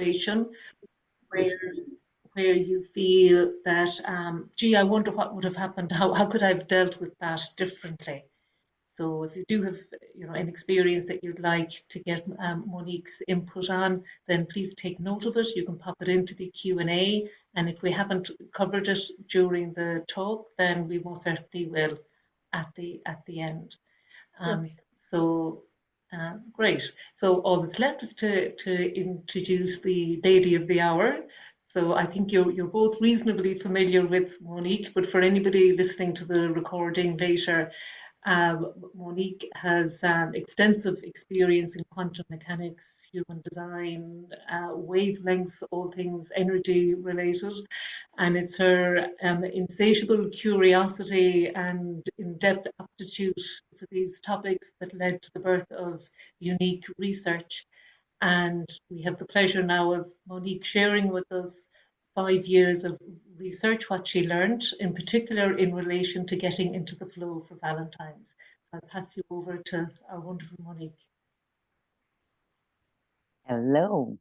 situation where you feel that, gee, I wonder what would have happened. How could I have dealt with that differently? So if you do have, an experience that you'd like to get Monique's input on, then please take note of it. You can pop it into the Q&A, and if we haven't covered it during the talk, then we most certainly will at the end. So great. So all that's left is to introduce the lady of the hour. So I think you're both reasonably familiar with Monique, but for anybody listening to the recording later, Monique has extensive experience in quantum mechanics, human design, wavelengths, all things energy related. And it's her insatiable curiosity and in-depth aptitude for these topics that led to the birth of YOUnique Research. And we have the pleasure now of Monique sharing with us 5 years of research, what she learned, in particular in relation to getting into the flow for Valentine's. So I'll pass you over to our wonderful Monique. Hello,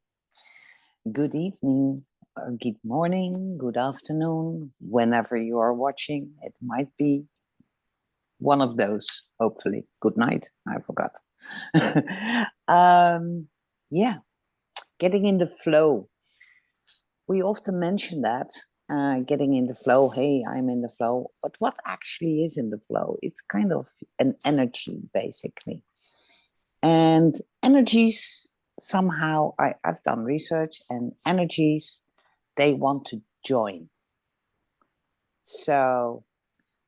good evening, or good morning, good afternoon, whenever you are watching. It might be one of those, hopefully. Good night, I forgot. Yeah, getting in the flow. We often mention that, getting in the flow, hey, I'm in the flow. But what actually is in the flow? It's kind of an energy, basically. And energies, somehow, I've done research, and energies, they want to join. So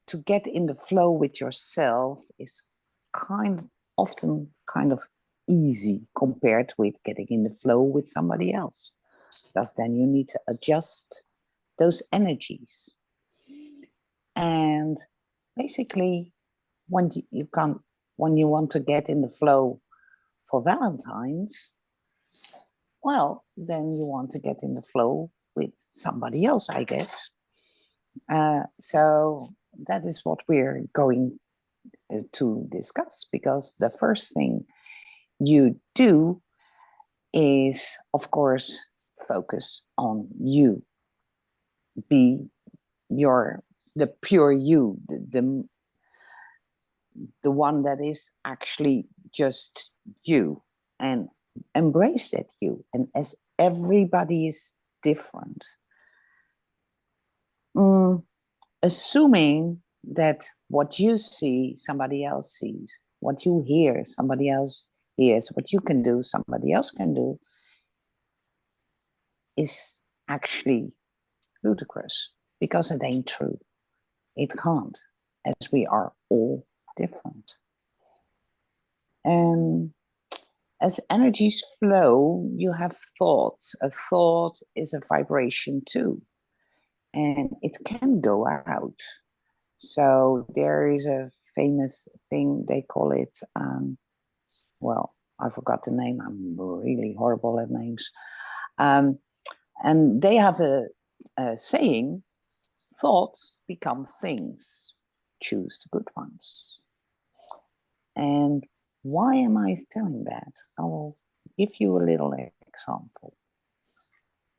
to get in the flow with yourself is often kind of easy compared with getting in the flow with somebody else, because then you need to adjust those energies. And basically, when you want to get in the flow for Valentine's, well, then you want to get in the flow with somebody else, I guess. So that is what we're going to discuss, because the first thing you do is, of course, focus on you. Be the pure you, the one that is actually just you, and embrace that you. And as everybody is different, assuming that what you see, somebody else sees, what you hear, somebody else hears, what you can do, somebody else can do, is actually ludicrous, because it ain't true. It can't, as we are all different. And as energies flow, you have thoughts. A thought is a vibration too, and it can go out. So there is a famous thing, they call it, well, I forgot the name, I'm really horrible at names. And they have a saying, thoughts become things, choose the good ones. And why am I telling that? I will give you a little example.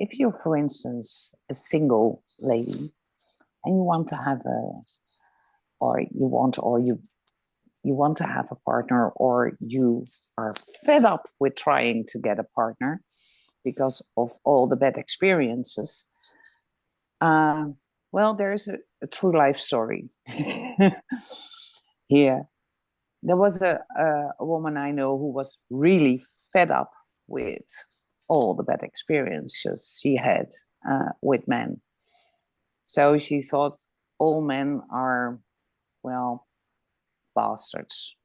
If you're, for instance, a single lady, and you want to have you want to have a partner, or you are fed up with trying to get a partner because of all the bad experiences, well, there's a true life story here. There was a woman I know who was really fed up with all the bad experiences she had with men. So she thought all men are, well, bastards.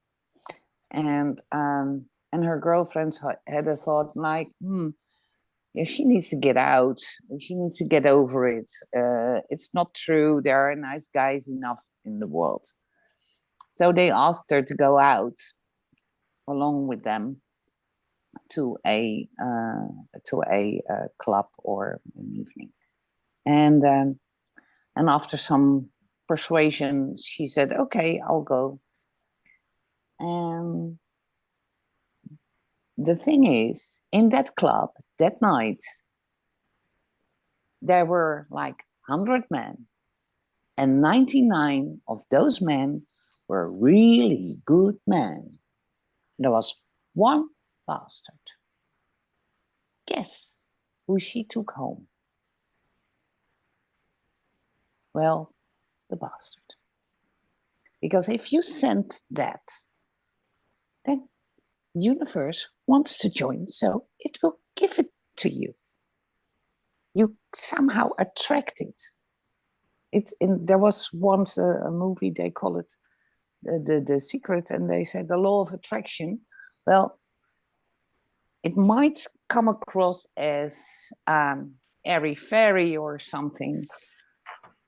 And her girlfriends had a thought like, yeah, she needs to get out. She needs to get over it. It's not true. There are nice guys enough in the world. So they asked her to go out along with them to a club or an evening. And after some persuasion, she said, "Okay, I'll go." And the thing is, in that club that night, there were like 100 men, and 99 of those men were really good men. There was one bastard. Guess who she took home? Well, the bastard. Because if you send that, then universe wants to join, so it will give it to you. You somehow attract it. There was once a movie, they call it the Secret, and they say the law of attraction. Well, it might come across as airy-fairy or something,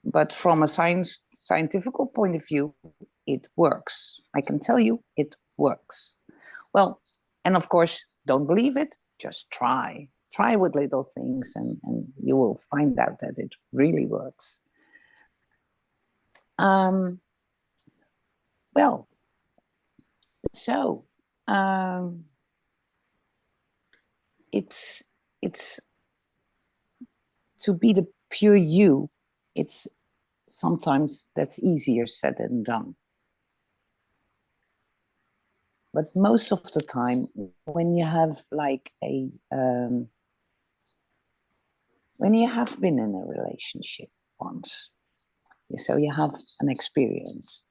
but from a scientific point of view, it works. I can tell you, it works. Well, and of course, don't believe it, just try. Try with little things, and you will find out that it really works. Well, so it's to be the pure you. It's sometimes that's easier said than done. But most of the time, when you have like when you have been in a relationship once, so you have an experience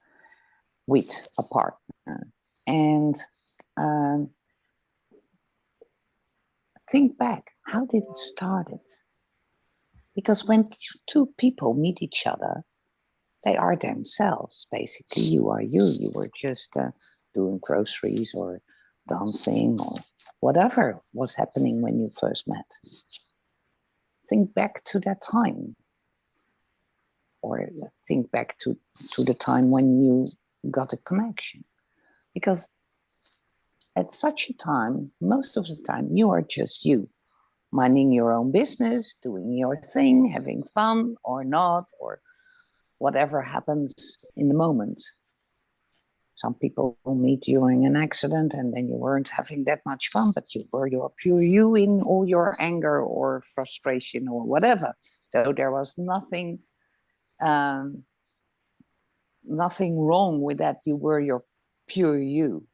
with a partner, and think back, how did it start? Because when two people meet each other, they are themselves, basically. You are you. You were just doing groceries or dancing or whatever was happening when you first met. Think back to that time. Or think back to the time when you got a connection. Because at such a time, most of the time, you are just you, minding your own business, doing your thing, having fun or not, or whatever happens in the moment. Some people will meet during an accident and then you weren't having that much fun, but you were your pure you in all your anger or frustration or whatever. So there was nothing wrong with that. You were your pure you.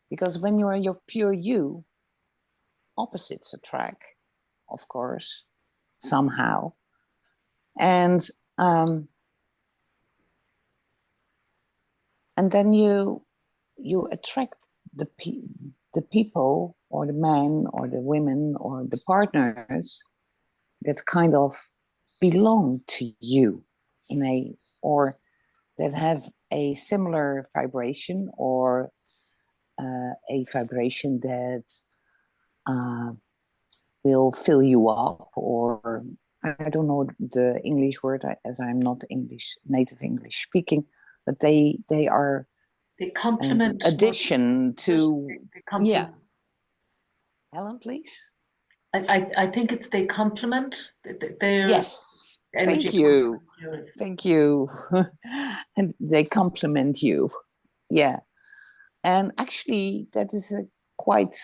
Because when you are your pure you, opposites attract, of course, somehow. And then you attract the people or the men or the women or the partners that kind of belong to you or that have a similar vibration or a vibration that will fill you up, or I don't know the English word as I'm not native English speaking, but they are they complement an addition to they complement. Yeah. Helen, please. I think it's they complement their Yes. energy. Thank you. Yours. Thank you. And they complement you. Yeah. And actually, that is quite,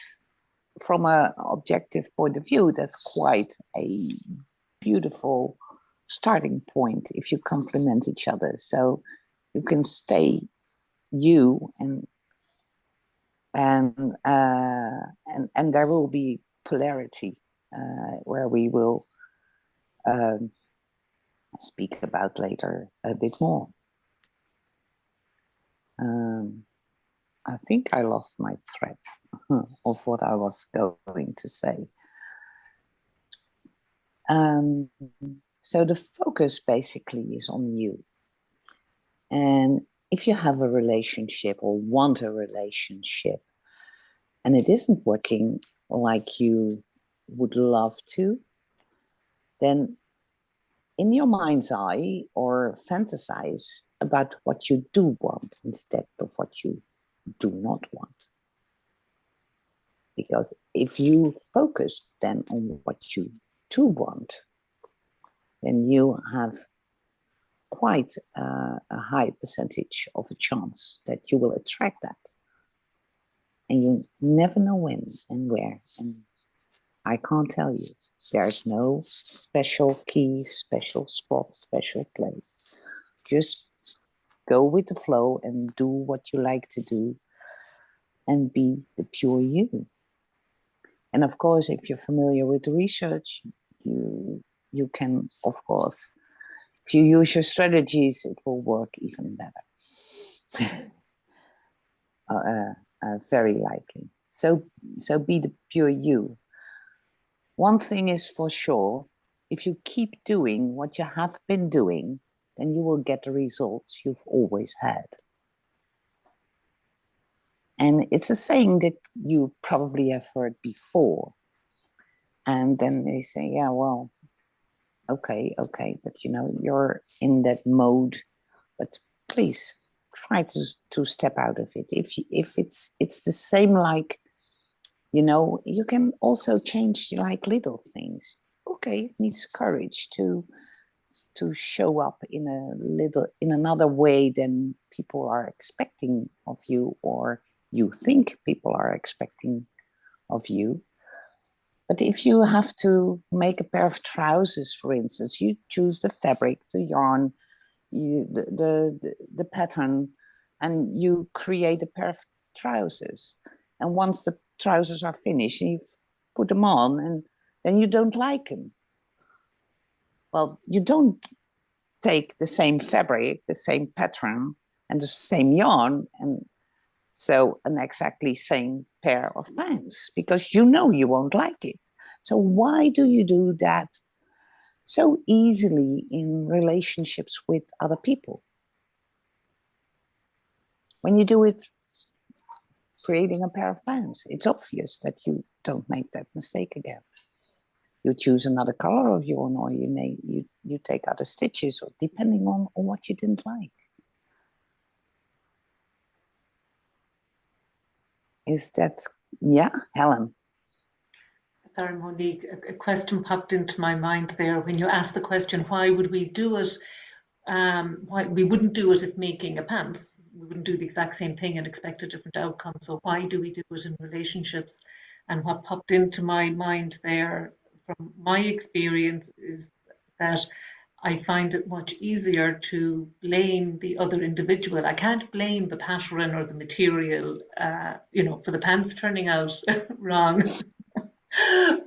from an objective point of view, that's quite a beautiful starting point if you complement each other. So you can stay you, and there will be polarity, where we will speak about later a bit more. I think I lost my thread of what I was going to say. So the focus basically is on you. And if you have a relationship or want a relationship and it isn't working like you would love to, then in your mind's eye or fantasize about what you do want instead of what you do not want. Because if you focus then on what you do want, then you have quite a high percentage of a chance that you will attract that. and you never know when and where. And I can't tell you. There's no special key, special spot, special place. Just go with the flow and do what you like to do and be the pure you. And of course, if you're familiar with the research, you can, of course, if you use your strategies, it will work even better. Very likely. So be the pure you. One thing is for sure, if you keep doing what you have been doing, then you will get the results you've always had. And it's a saying that you probably have heard before. And then they say, yeah, well, okay, but you're in that mode, but please try to step out of it. If it's the same, like, you can also change like little things. Okay, it needs courage to show up in another way than people are expecting of you, or you think people are expecting of you. But if you have to make a pair of trousers, for instance, you choose the fabric, the yarn, the pattern, and you create a pair of trousers. And once the trousers are finished, you put them on, and then you don't like them. Well, you don't take the same fabric, the same pattern, and the same yarn, and sew an exactly same pair of pants, because you won't like it. So why do you do that so easily in relationships with other people? When you do it creating a pair of pants, it's obvious that you don't make that mistake again. You choose another color of yarn, or you take other stitches, or depending on what you didn't like. Is that, yeah, Helen? Sorry, Monique, a question popped into my mind there when you asked the question, why would we do it? Why we wouldn't do it if making a pants. We wouldn't do the exact same thing and expect a different outcome. So why do we do it in relationships? And what popped into my mind there from my experience is that I find it much easier to blame the other individual. I can't blame the pattern or the material, for the pants turning out wrong.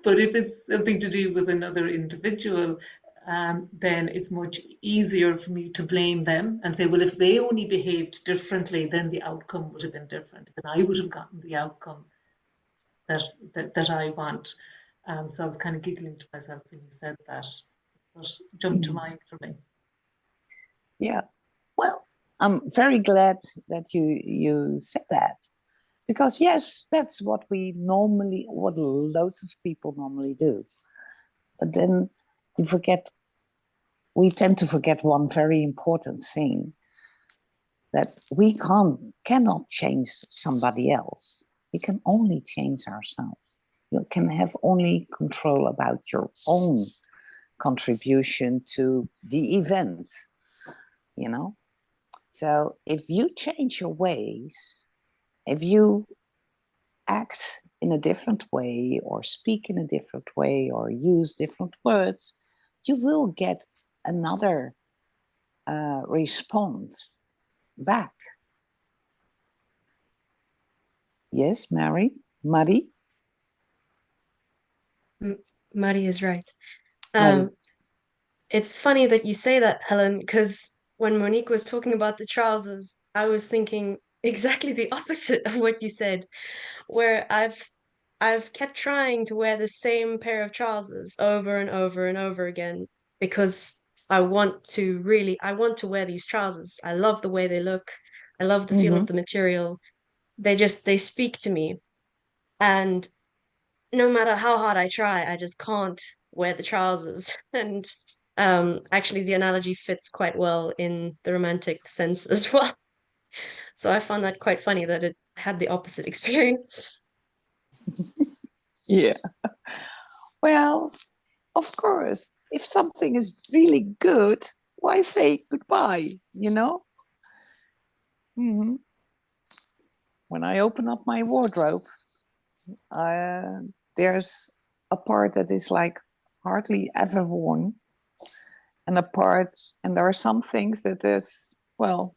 But if it's something to do with another individual, then it's much easier for me to blame them and say, well, if they only behaved differently, then the outcome would have been different. Then I would have gotten the outcome that I want. So I was kind of giggling to myself when you said that. But jumped to mind for me. Yeah. Well, I'm very glad that you said that, because yes, that's what loads of people normally do. But then we tend to forget one very important thing, that we cannot change somebody else. We can only change ourselves. You can have only control about your own contribution to the event, So if you change your ways, if you act in a different way, or speak in a different way, or use different words, you will get another response back. Yes, Marie? Maddie is right. Oh. It's funny that you say that, Helen, because when Monique was talking about the trousers, I was thinking exactly the opposite of what you said, where I've kept trying to wear the same pair of trousers over and over and over again, because I want to wear these trousers. I love the way they look. I love the feel of the material. They speak to me. And no matter how hard I try, I just can't wear the trousers. And actually, the analogy fits quite well in the romantic sense as well. So I found that quite funny that it had the opposite experience. Yeah. Well, of course, if something is really good, why say goodbye, Mm-hmm. when I open up my wardrobe, there's a part that is like hardly ever worn, and there are some things that is, well,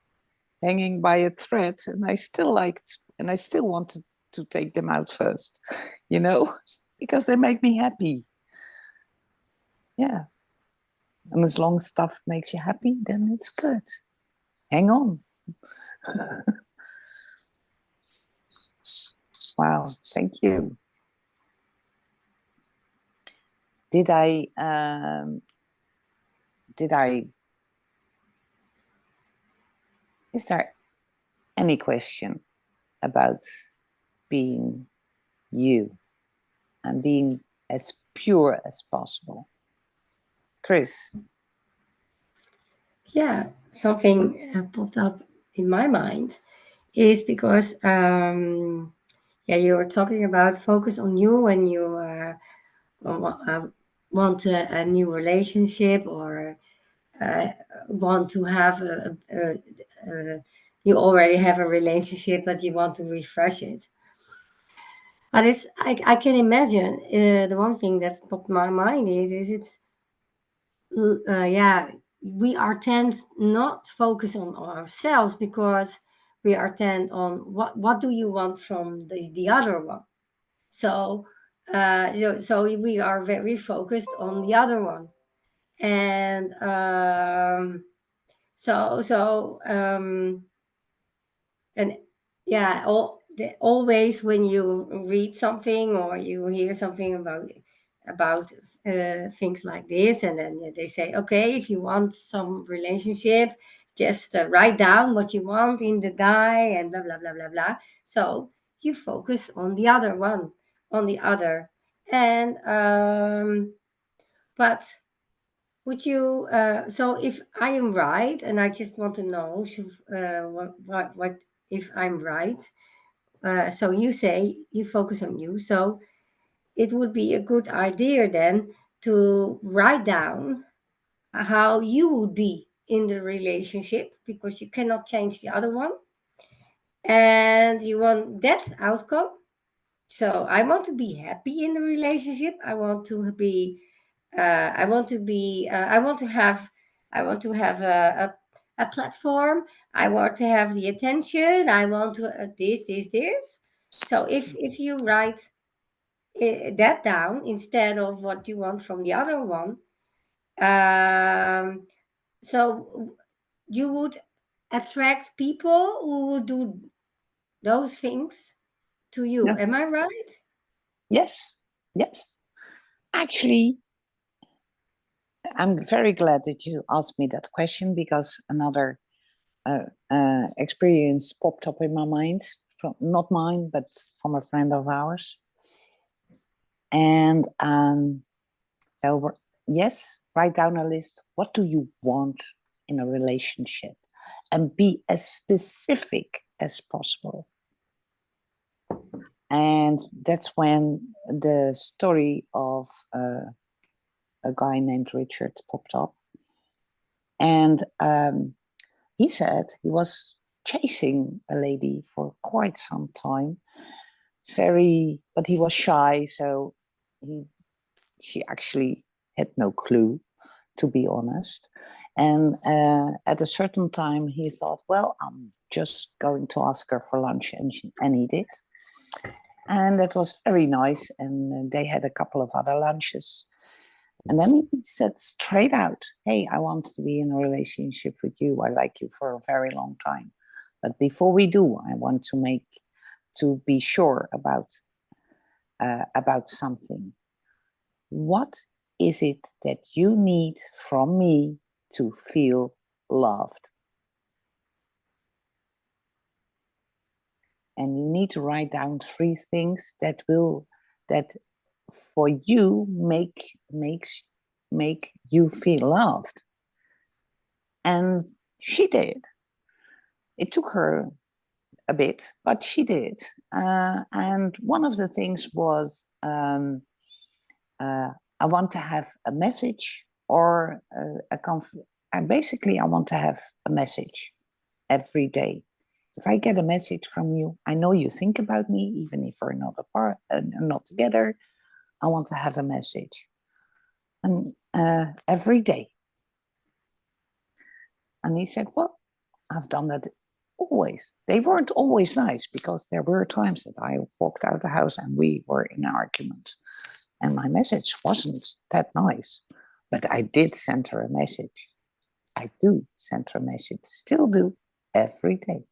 hanging by a thread, and I still want to take them out first, you know, because they make me happy. Yeah. And as long as stuff makes you happy, then it's good. Hang on. Wow, thank you. Did I is there any question about being you and being as pure as possible? Chris? Yeah, something popped up in my mind is because yeah, you were talking about focus on you when you want a new relationship, or want to have you already have a relationship but you want to refresh it. But I can imagine the one thing that's popped my mind is it's yeah, we are tend not focus on ourselves because we are tend on what do you want from the other one. So so we are very focused on the other one, and and yeah, always when you read something or you hear something about things like this, and then they say, okay, if you want some relationship, just write down what you want in the guy and blah blah blah blah blah. So you focus on the other one, on the other, and but would you so if I am right, and I just want to know what if I'm right. So you say you focus on you, so it would be a good idea then to write down how you would be in the relationship, because you cannot change the other one, and you want that outcome. So I want to be happy in the relationship. I want to be I want to be I want to have a platform. I want to have the attention. I want to this. So if you write that down instead of what you want from the other one, um, so you would attract people who would do those things to you. Yeah. Am I right? Yes. Yes. Actually, I'm very glad that you asked me that question, because another experience popped up in my mind, from not mine, but from a friend of ours. And so, yes, write down a list. What do you want in a relationship? And be as specific as possible. And that's when the story of a guy named Richard popped up. And he said he was chasing a lady for quite some time, but he was shy, so she actually had no clue, to be honest. And at a certain time, he thought, well, I'm just going to ask her for lunch, and he did. And that was very nice, and they had a couple of other lunches. And then he said straight out, hey, I want to be in a relationship with you. I like you for a very long time. But before we do, I want to be sure about something. What is it that you need from me to feel loved? And you need to write down 3 things that for you make you feel loved. And she did. It took her a bit, but she did. And one of the things was, I want to have a message or basically I want to have a message every day. If I get a message from you, I know you think about me, even if we're not apart, not together. I want to have a message, and every day. And he said, well, I've done that always. They weren't always nice, because there were times that I walked out of the house and we were in an argument, and my message wasn't that nice, but I did send her a message. I do send her a message, still do, every day.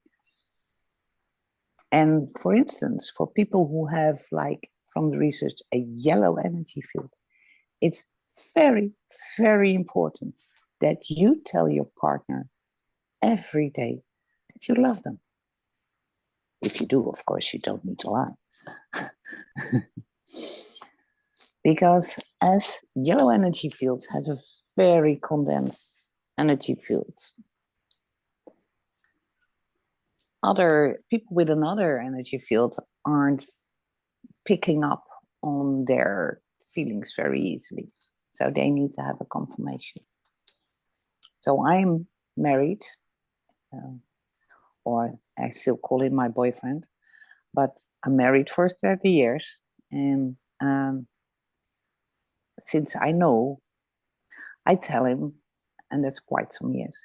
And for instance, for people who have, like, from the research, a yellow energy field, it's very, very important that you tell your partner every day that you love them. If you do, of course, you don't need to lie. Because as yellow energy fields have a very condensed energy field, other people with another energy field aren't picking up on their feelings very easily. So they need to have a confirmation. So I'm married, or I still call him my boyfriend, but I'm married for 30 years. And since I know, I tell him, and that's quite some years,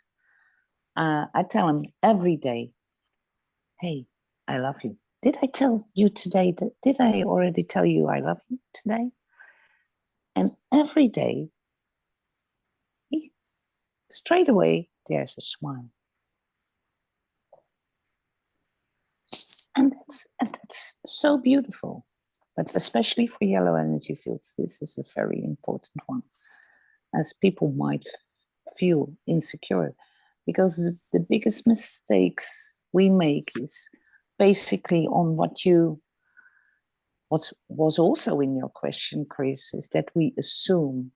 I tell him every day, hey, I love you. Did I tell you today that, did I already tell you I love you today? And every day, straight away, there's a smile. And that's so beautiful. But especially for yellow energy fields, this is a very important one, as people might feel insecure. Because the biggest mistakes we make is basically on what was also in your question, Chris, is that we assume,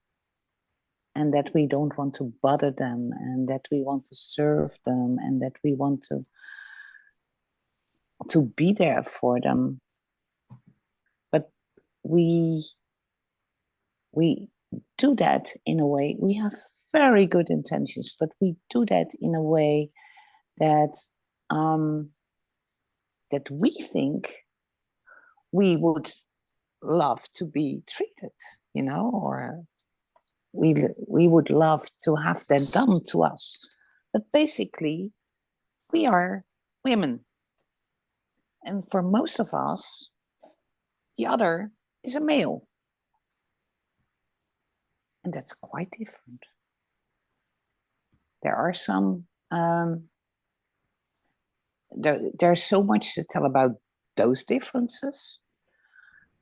and that we don't want to bother them, and that we want to serve them, and that we want to be there for them. But we do that in a way, we have very good intentions, but we do that in a way that that we think we would love to be treated, you know, or we would love to have that done to us. But basically, we are women. And for most of us, the other is a male. And that's quite different. There are some, there's so much to tell about those differences.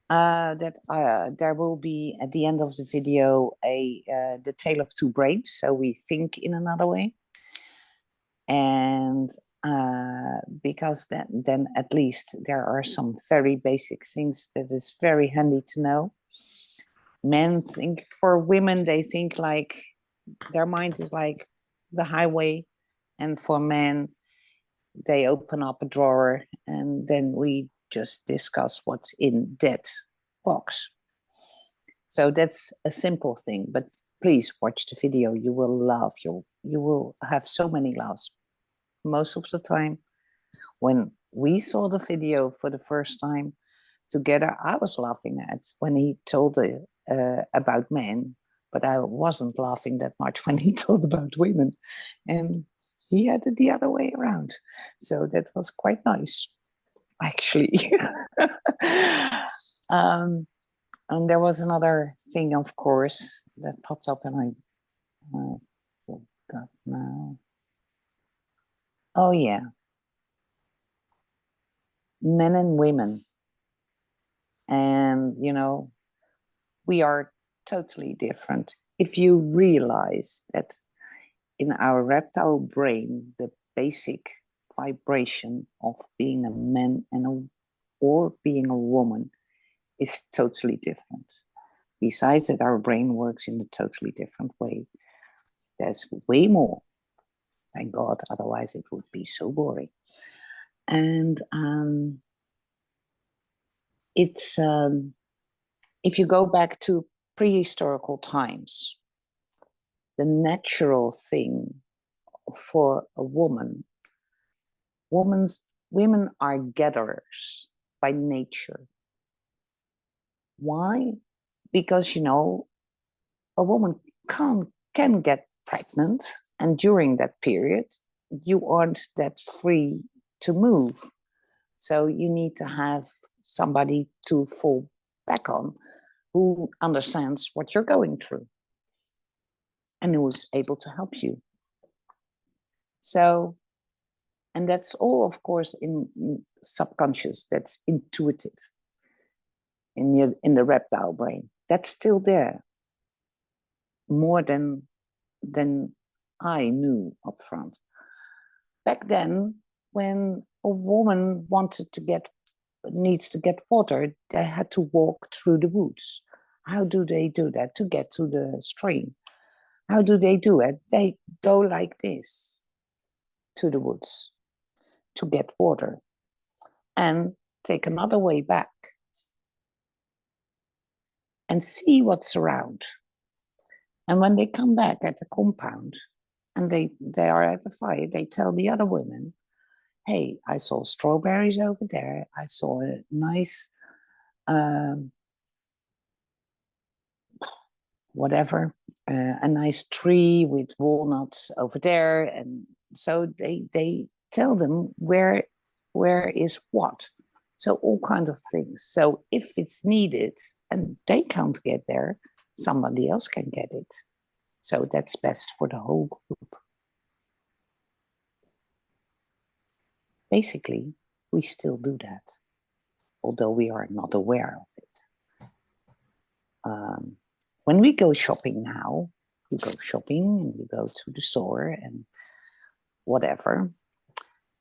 That there will be at the end of the video the tale of two brains, so we think in another way, and because then at least there are some very basic things that is very handy to know. Men think, for women, they think like their mind is like the highway, and for men, they open up a drawer and then we just discuss what's in that box. So that's a simple thing, but please watch the video. You will laugh. You will have so many laughs. Most of the time, when we saw the video for the first time together, I was laughing at when he told about men, but I wasn't laughing that much when he told about women. And he had it the other way around. So that was quite nice, actually. And there was another thing, of course, that popped up, and I forgot now. Oh, yeah. Men and women. And, you know, we are totally different. If you realize that in our reptile brain, the basic vibration of being a man or being a woman is totally different. Besides that, our brain works in a totally different way. There's way more. Thank God, otherwise it would be so boring. And it's if you go back to prehistorical times, the natural thing for a woman's women are gatherers by nature. Why? Because, you know, a woman can get pregnant, and during that period, you aren't that free to move. So you need to have somebody to fall back on who understands what you're going through and who is able to help you. So, and that's all, of course, in subconscious, that's intuitive in the reptile brain. That's still there, more than I knew up front. Back then, when a woman needs to get water, they had to walk through the woods. How do they do that to get to the stream? How do they do it? They go like this to the woods to get water and take another way back and see what's around. And when they come back at the compound and they are at the fire, they tell the other women, hey, I saw strawberries over there. I saw a nice, a nice tree with walnuts over there. And so they tell them where is what. So all kinds of things. So if it's needed and they can't get there, somebody else can get it. So that's best for the whole group. Basically, we still do that, although we are not aware of it. When we go shopping now, you go shopping and you go to the store and whatever.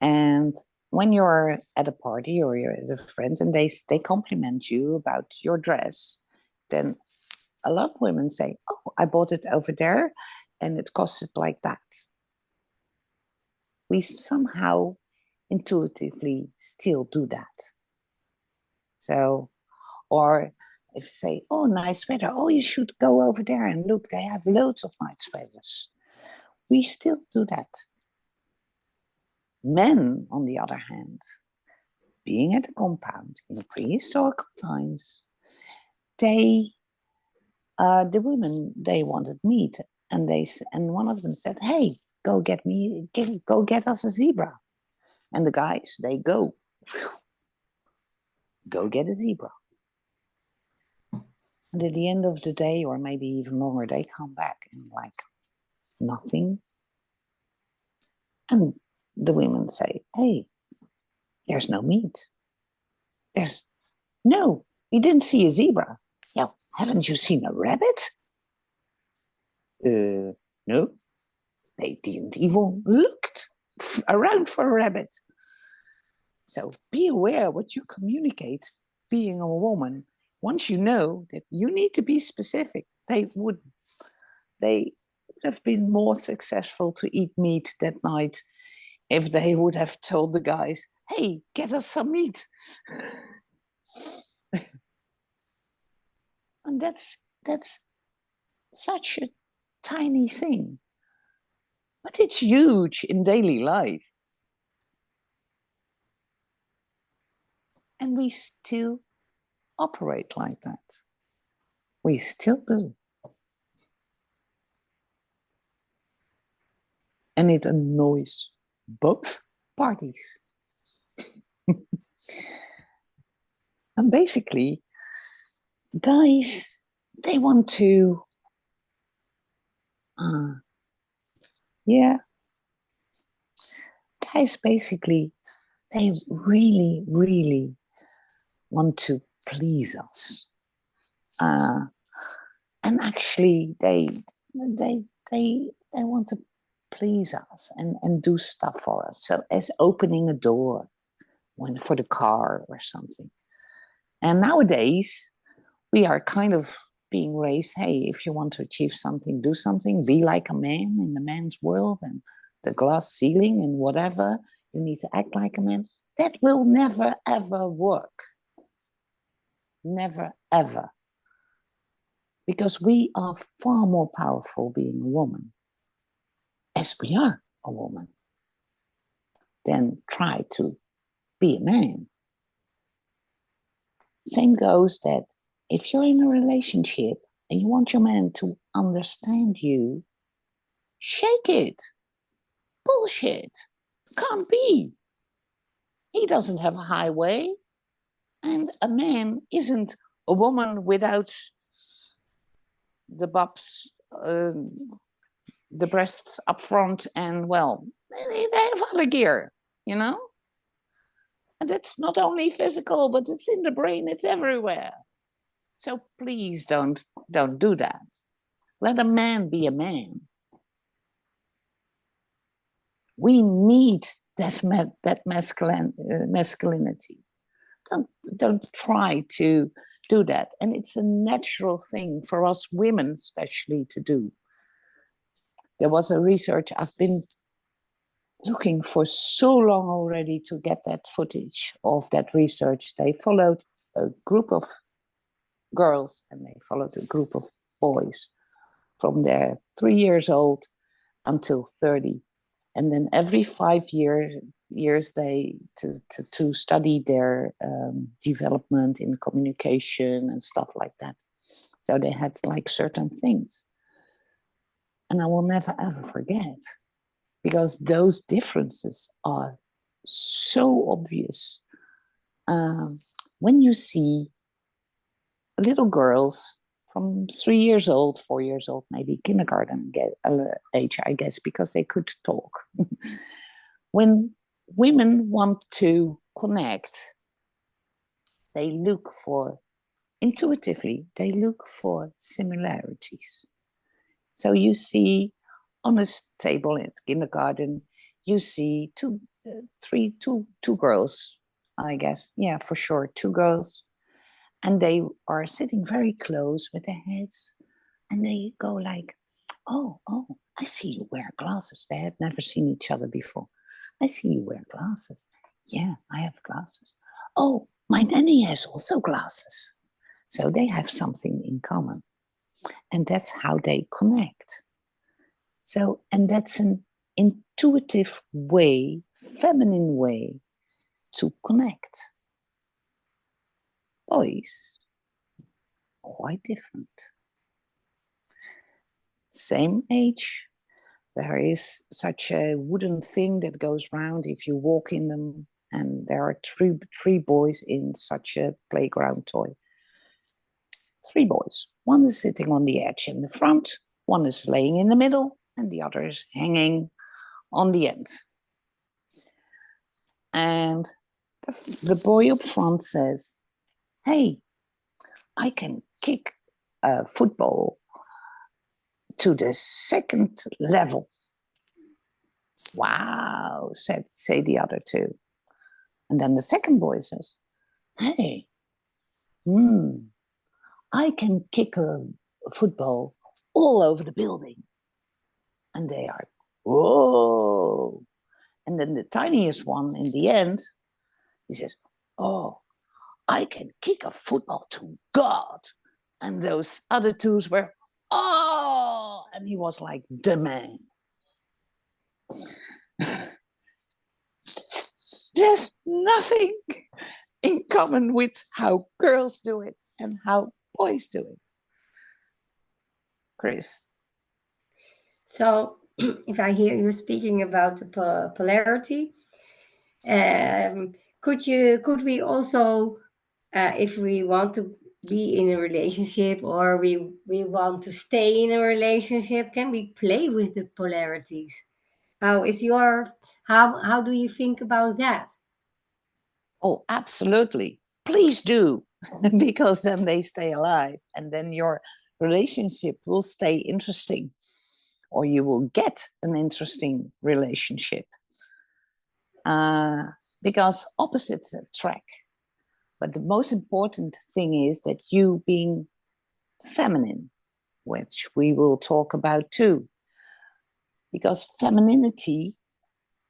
And when you're at a party or you're at a friend and they compliment you about your dress, then a lot of women say, oh, I bought it over there and it costed like that. We somehow intuitively still do that. So, or if you say, oh, nice sweater, oh, you should go over there and look, they have loads of nice sweaters. We still do that. Men, on the other hand, being at the compound in prehistoric times, the women, they wanted meat, and one of them said, hey, go get us a zebra. And the guys, they go get a zebra. And at the end of the day, or maybe even longer, they come back and like nothing. And the women say, hey, there's no meat. No, we didn't see a zebra. Yeah, haven't you seen a rabbit? No. They didn't even looked around for a rabbit. So be aware what you communicate being a woman. Once you know that you need to be specific, they would have been more successful to eat meat that night if they would have told the guys, hey, get us some meat. And that's such a tiny thing, but it's huge in daily life. And we still operate like that. We still do. And it annoys both parties. And basically, guys, they want to, guys basically, they really, really want to please us. And actually, they want to please us and do stuff for us. So as opening a door for the car or something. And nowadays, we are kind of being raised, hey, if you want to achieve something, do something, be like a man in the man's world and the glass ceiling and whatever, you need to act like a man. That will never, ever work. Never, ever. Because we are far more powerful being a woman, as we are a woman, than try to be a man. Same goes that if you're in a relationship and you want your man to understand you, shake it. Bullshit. Can't be. He doesn't have a highway. And a man isn't a woman without the bobs, the breasts up front, and well, they have other gear, you know? And that's not only physical, but it's in the brain, it's everywhere. So please don't do that. Let a man be a man. We need that masculinity. Don't try to do that. And it's a natural thing for us women especially to do. There was a research, I've been looking for so long already to get that footage of that research. They followed a group of girls and they followed a group of boys from their 3 years old until 30. And then every 5 years they to study their development in communication and stuff like that. So they had like certain things. And I will never ever forget, because those differences are so obvious. When you see little girls from 3 years old, 4 years old, maybe kindergarten age, I guess, because they could talk. When women want to connect, they look for, intuitively, they look for similarities. So you see on a table at kindergarten, you see two girls, I guess, yeah, for sure, 2 girls. And they are sitting very close with their heads, and they go like, oh, I see you wear glasses. They had never seen each other before. I see you wear glasses. Yeah, I have glasses. Oh, my nanny has also glasses. So they have something in common. And that's how they connect. So, and that's an intuitive way, feminine way to connect. Boys, quite different. Same age. There is such a wooden thing that goes round if you walk in them, and there are three boys in such a playground toy. 3 boys. One is sitting on the edge in the front, one is laying in the middle, and the other is hanging on the end. And the boy up front says, hey, I can kick a football to the 2nd level. Wow, say the other 2. And then the second boy says, hey, I can kick a football all over the building. And they are, whoa. And then the tiniest one in the end, he says, oh, I can kick a football to God. And those other 2s were, oh, and he was like the man. There's nothing in common with how girls do it and how boys do it. Chris. So if I hear you speaking about the polarity, could we also, if we want to be in a relationship or we want to stay in a relationship, can we play with the polarities? How do you think about that? Oh, absolutely. Please do, because then they stay alive and then your relationship will stay interesting, or you will get an interesting relationship. Because opposites attract. But the most important thing is that you being feminine, which we will talk about too. Because femininity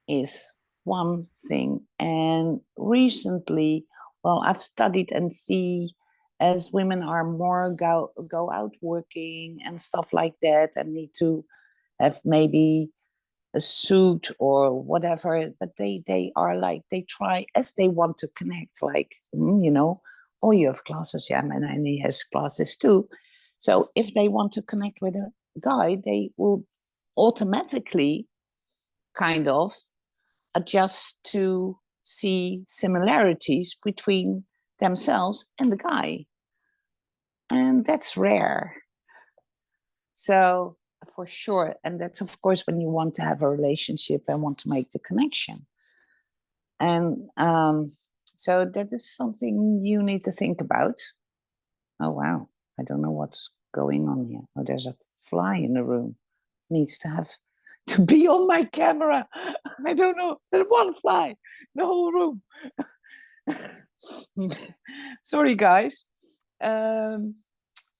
is one thing. And recently, well, I've studied and see as women are more go out working and stuff like that, and need to have maybe a suit or whatever, but they are like, they try as they want to connect, like, you know, oh, you have glasses, yeah, and he has glasses too. So if they want to connect with a guy, they will automatically kind of adjust to see similarities between themselves and the guy. And that's rare. So for sure, and that's of course when you want to have a relationship and want to make the connection. And so that is something you need to think about. Oh wow, I don't know what's going on here. Oh, there's a fly in the room. Needs to have to be on my camera. I don't know. There's one fly in the whole room. Sorry, guys.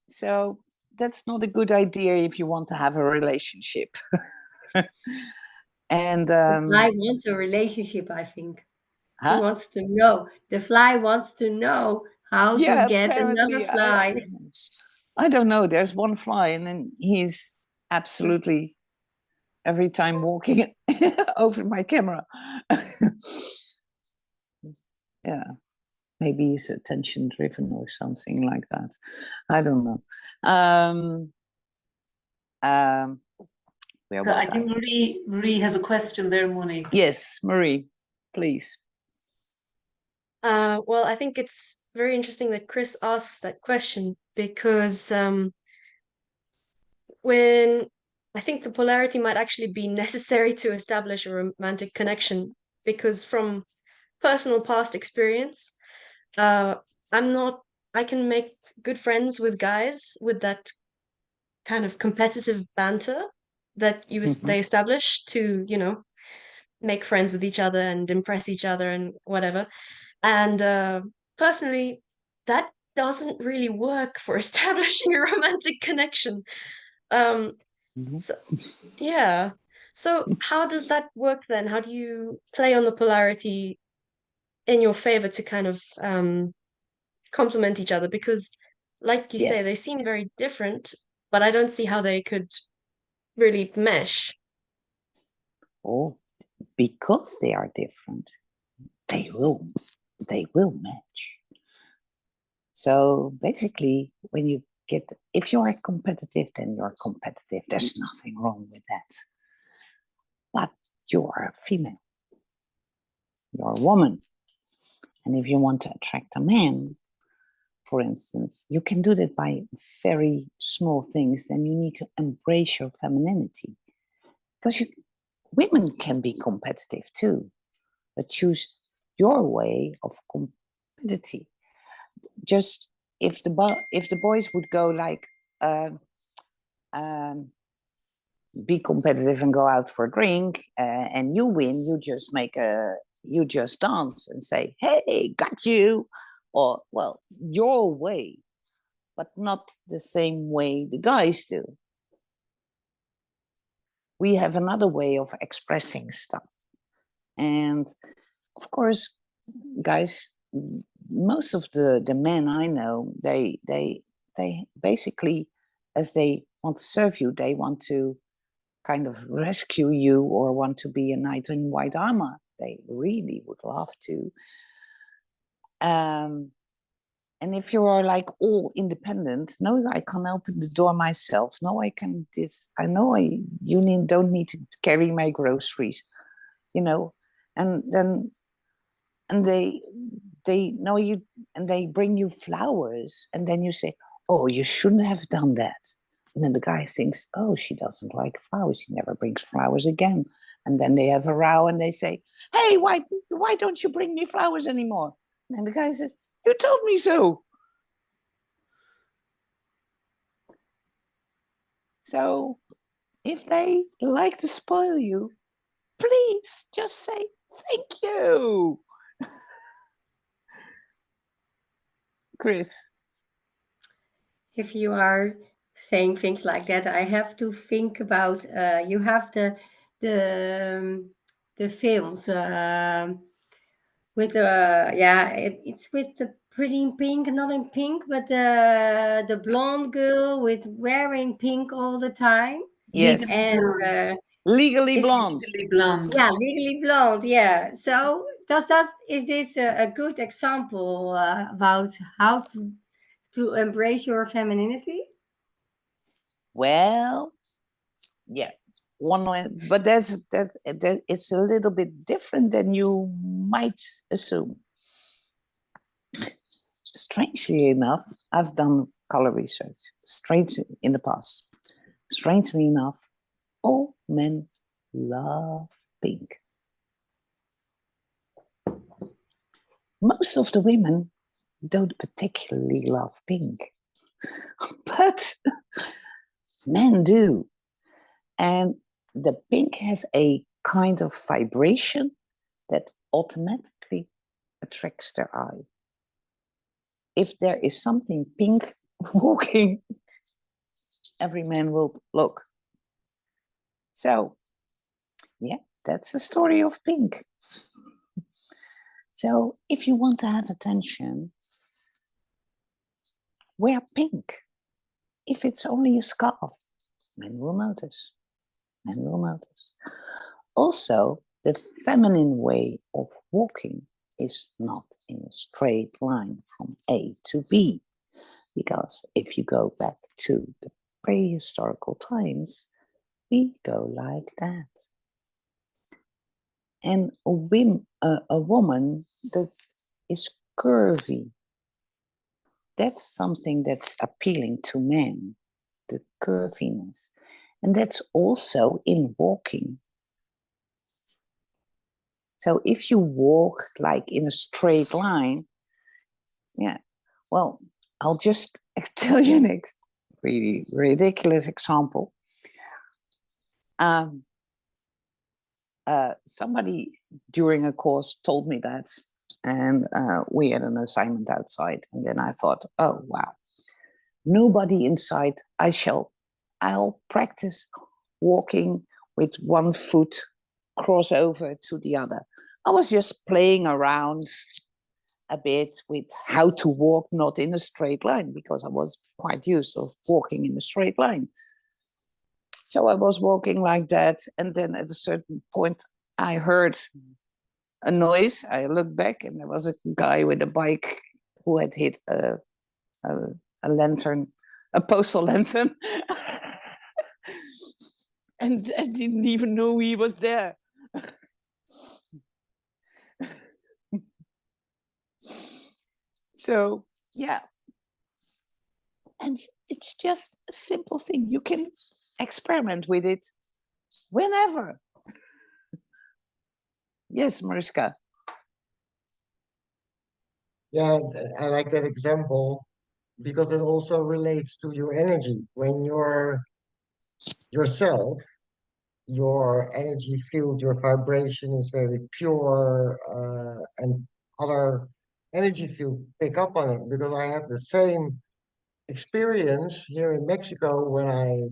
So that's not a good idea if you want to have a relationship. And The fly wants a relationship, I think. He huh? wants to know. The fly wants to know how to Yeah, get another apparently, fly. I don't know. There's one fly, and then he's absolutely every time walking over my camera. Yeah, maybe he's attention driven or something like that. I don't know. Where So I was think Marie has a question there, Monique. Yes, Marie, please. Well, I think it's very interesting that Chris asks that question because when I think the polarity might actually be necessary to establish a romantic connection, because from personal past experience, I'm not, I can make good friends with guys with that kind of competitive banter that they establish to, you know, make friends with each other and impress each other and whatever. And personally, that doesn't really work for establishing a romantic connection. So yeah. So how does that work then? How do you play on the polarity in your favor to kind of complement each other? Because like you say, they Yes. seem very different, but I don't see how they could really mesh. Oh, because they are different, they will match. So basically, when you get, if you are competitive, then you're competitive. There's nothing wrong with that. But you're a female. You're a woman. And if you want to attract a man, for instance, you can do that by very small things. Then you need to embrace your femininity. Because women can be competitive too, but choose your way of competitive. Just if the boys would go like be competitive and go out for a drink, and you win, you just dance and say, "Hey, got you," or well, your way, but not the same way the guys do. We have another way of expressing stuff, and of course, guys, most of the men I know, they basically, as they want to serve you, they want to kind of rescue you or want to be a knight in white armor. They really would love to. And if you are like all independent, no, I can open the door myself. No, I can this. I know you don't need to carry my groceries, you know. And then they know you, and they bring you flowers, and then you say, "Oh, you shouldn't have done that." And then the guy thinks, "Oh, she doesn't like flowers. He never brings flowers again." And then they have a row, and they say, "Hey, why don't you bring me flowers anymore?" And the guy says, "You told me so." So if they like to spoil you, please just say thank you. Chris. If you are saying things like that, I have to think about you have the films with it's with the Pretty in Pink, not in pink, but the blonde girl with wearing pink all the time. Yes. And Legally Is blonde. Legally blonde. yeah, legally blonde. Yeah. So is this a good example about how to embrace your femininity? Well, yeah. But that's it's a little bit different than you might assume. Strangely enough, I've done color research straight in the past. Strangely enough, all men love pink. Most of the women don't particularly love pink, but men do. And the pink has a kind of vibration that automatically attracts their eye. If there is something pink walking, every man will look. So, yeah, that's the story of pink. So, if you want to have attention, wear pink. If it's only a scarf, men will notice. Men will notice. Also, the feminine way of walking is not in a straight line from A to B. Because if you go back to the prehistorical times, we go like that. And a woman that is curvy, that's something that's appealing to men, the curviness. And that's also in walking. So if you walk like in a straight line, yeah, well, I'll just tell you an really ridiculous example. Somebody during a course told me that, and we had an assignment outside, and then I thought, oh wow, nobody inside. I'll practice walking with one foot crossover to the other. I was just playing around a bit with how to walk not in a straight line, because I was quite used to walking in a straight line. So I was walking like that, and then at a certain point I heard a noise. I looked back, and there was a guy with a bike who had hit a lantern, a postal lantern. And I didn't even know he was there. So, yeah. And it's just a simple thing. You can experiment with it whenever. Yes, Mariska. Yeah, I like that example because it also relates to your energy. When you're yourself, your energy field, your vibration is very pure, and other energy field pick up on it. Because I had the same experience here in Mexico when I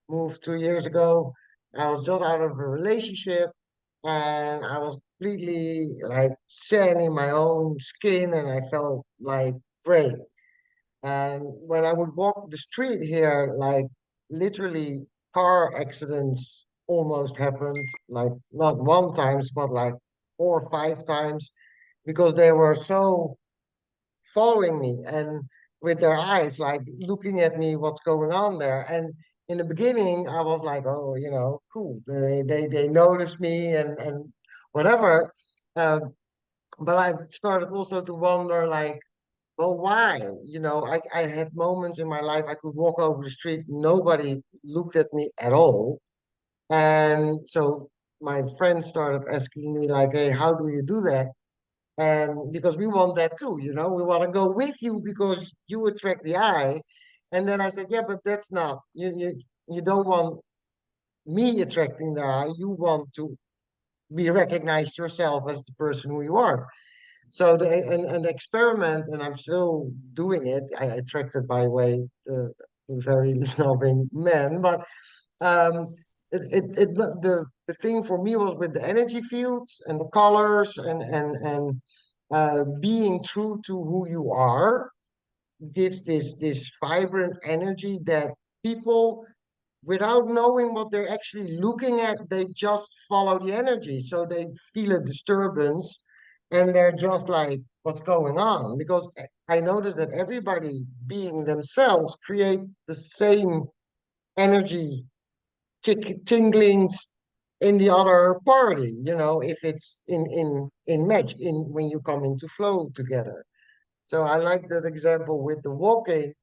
moved 2 years ago. I was just out of a relationship and I was completely like zen in my own skin and I felt like great. And when I would walk the street here, like literally car accidents almost happened, like not one times, but like 4 or 5 times because they were so following me and with their eyes, like looking at me, what's going on there. And in the beginning, I was like, oh, cool. They noticed me and whatever. Um, but I started also to wonder, like, well, why? I had moments in my life I could walk over the street, nobody looked at me at all. And so my friends started asking me, like, hey, how do you do that? And because we want that too, we want to go with you because you attract the eye. And then I said, yeah, but that's not, you don't want me attracting the eye. You want to be recognized yourself as the person who you are. So an experiment, and I'm still doing it. I attracted, by the way, the very loving men, but um, the thing for me was with the energy fields and the colors and being true to who you are gives this vibrant energy that people without knowing what they're actually looking at, they just follow the energy. So they feel a disturbance and they're just like, what's going on? Because I noticed that everybody being themselves create the same energy tinglings in the other party, you know, if it's in match, in when you come into flow together. So I like that example with the walking,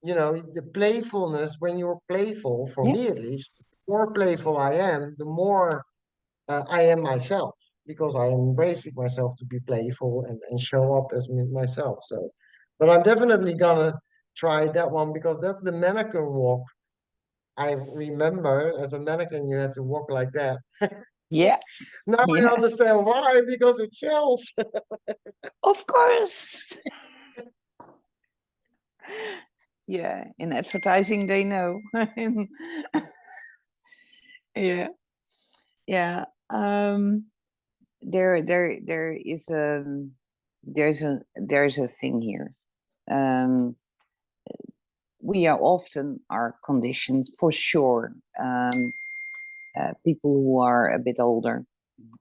you know, the playfulness. When you're playful, for Yeah. me at least, the more playful I am, the more I am myself, because I am embracing myself to be playful and show up as myself. So, but I'm definitely gonna try that one because that's the mannequin walk. I remember as a mannequin, you had to walk like that. Yeah. Now I Yeah. understand why, because it sells. Of course. Yeah. In advertising, they know. Yeah. Yeah. There is there's a thing here. We are often are conditioned, for sure. People who are a bit older,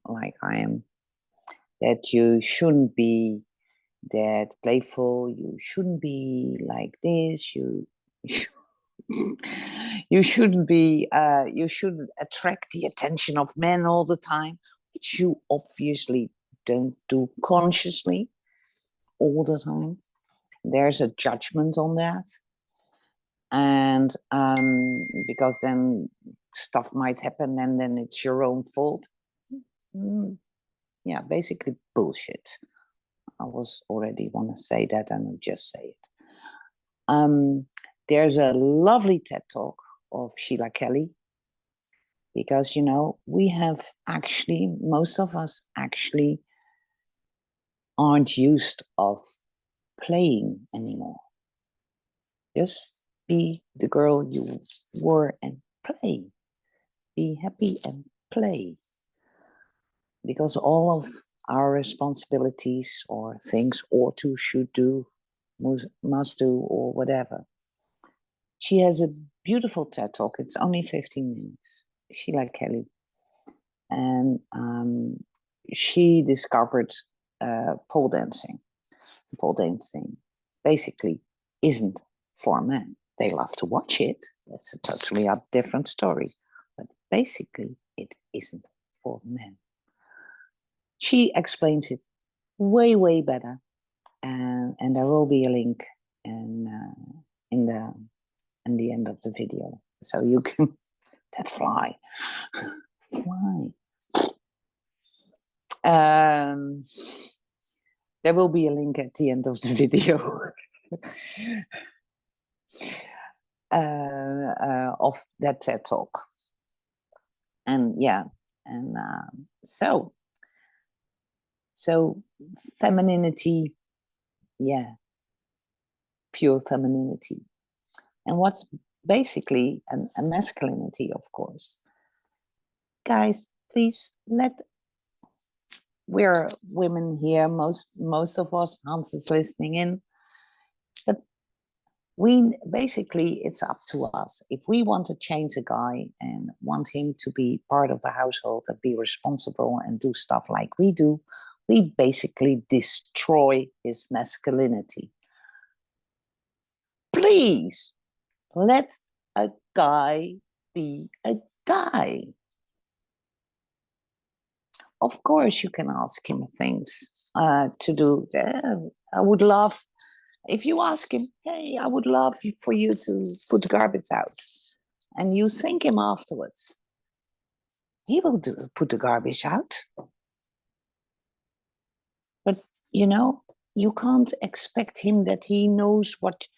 like I am, that you shouldn't be that playful. You shouldn't be like this. You shouldn't be. You shouldn't attract the attention of men all the time, which you obviously don't do consciously all the time. There's a judgment on that, and because then stuff might happen, and then it's your own fault. Yeah, basically bullshit. I was already want to say that, and I'll just say it. There's a lovely TED talk of Sheila Kelly, because you know we have actually, most of us actually aren't used of playing anymore. Just be the girl you were and play. Be happy and play. Because all of our responsibilities or things ought to, should do, must do, or whatever. She has a beautiful TED talk. It's only 15 minutes. Sheila Kelly. And she discovered pole dancing. Pole dancing basically isn't for men. They love to watch it. That's a totally different story. But basically, it isn't for men. She explains it way, way better. And there will be a link in the end of the video, so you can. That's fly. Fly. There will be a link at the end of the video of that TED talk. And yeah, and so femininity, yeah, pure femininity. And what's basically a masculinity, of course. Guys, please we're women here, most of us, Hans is listening in, but basically it's up to us. If we want to change a guy and want him to be part of a household and be responsible and do stuff like we do, we basically destroy his masculinity. Please let a guy be a guy. Of course, you can ask him things to do. I would love, if you ask him, hey, I would love for you to put the garbage out. And you thank him afterwards. He will put the garbage out. But, you know, you can't expect him that he knows what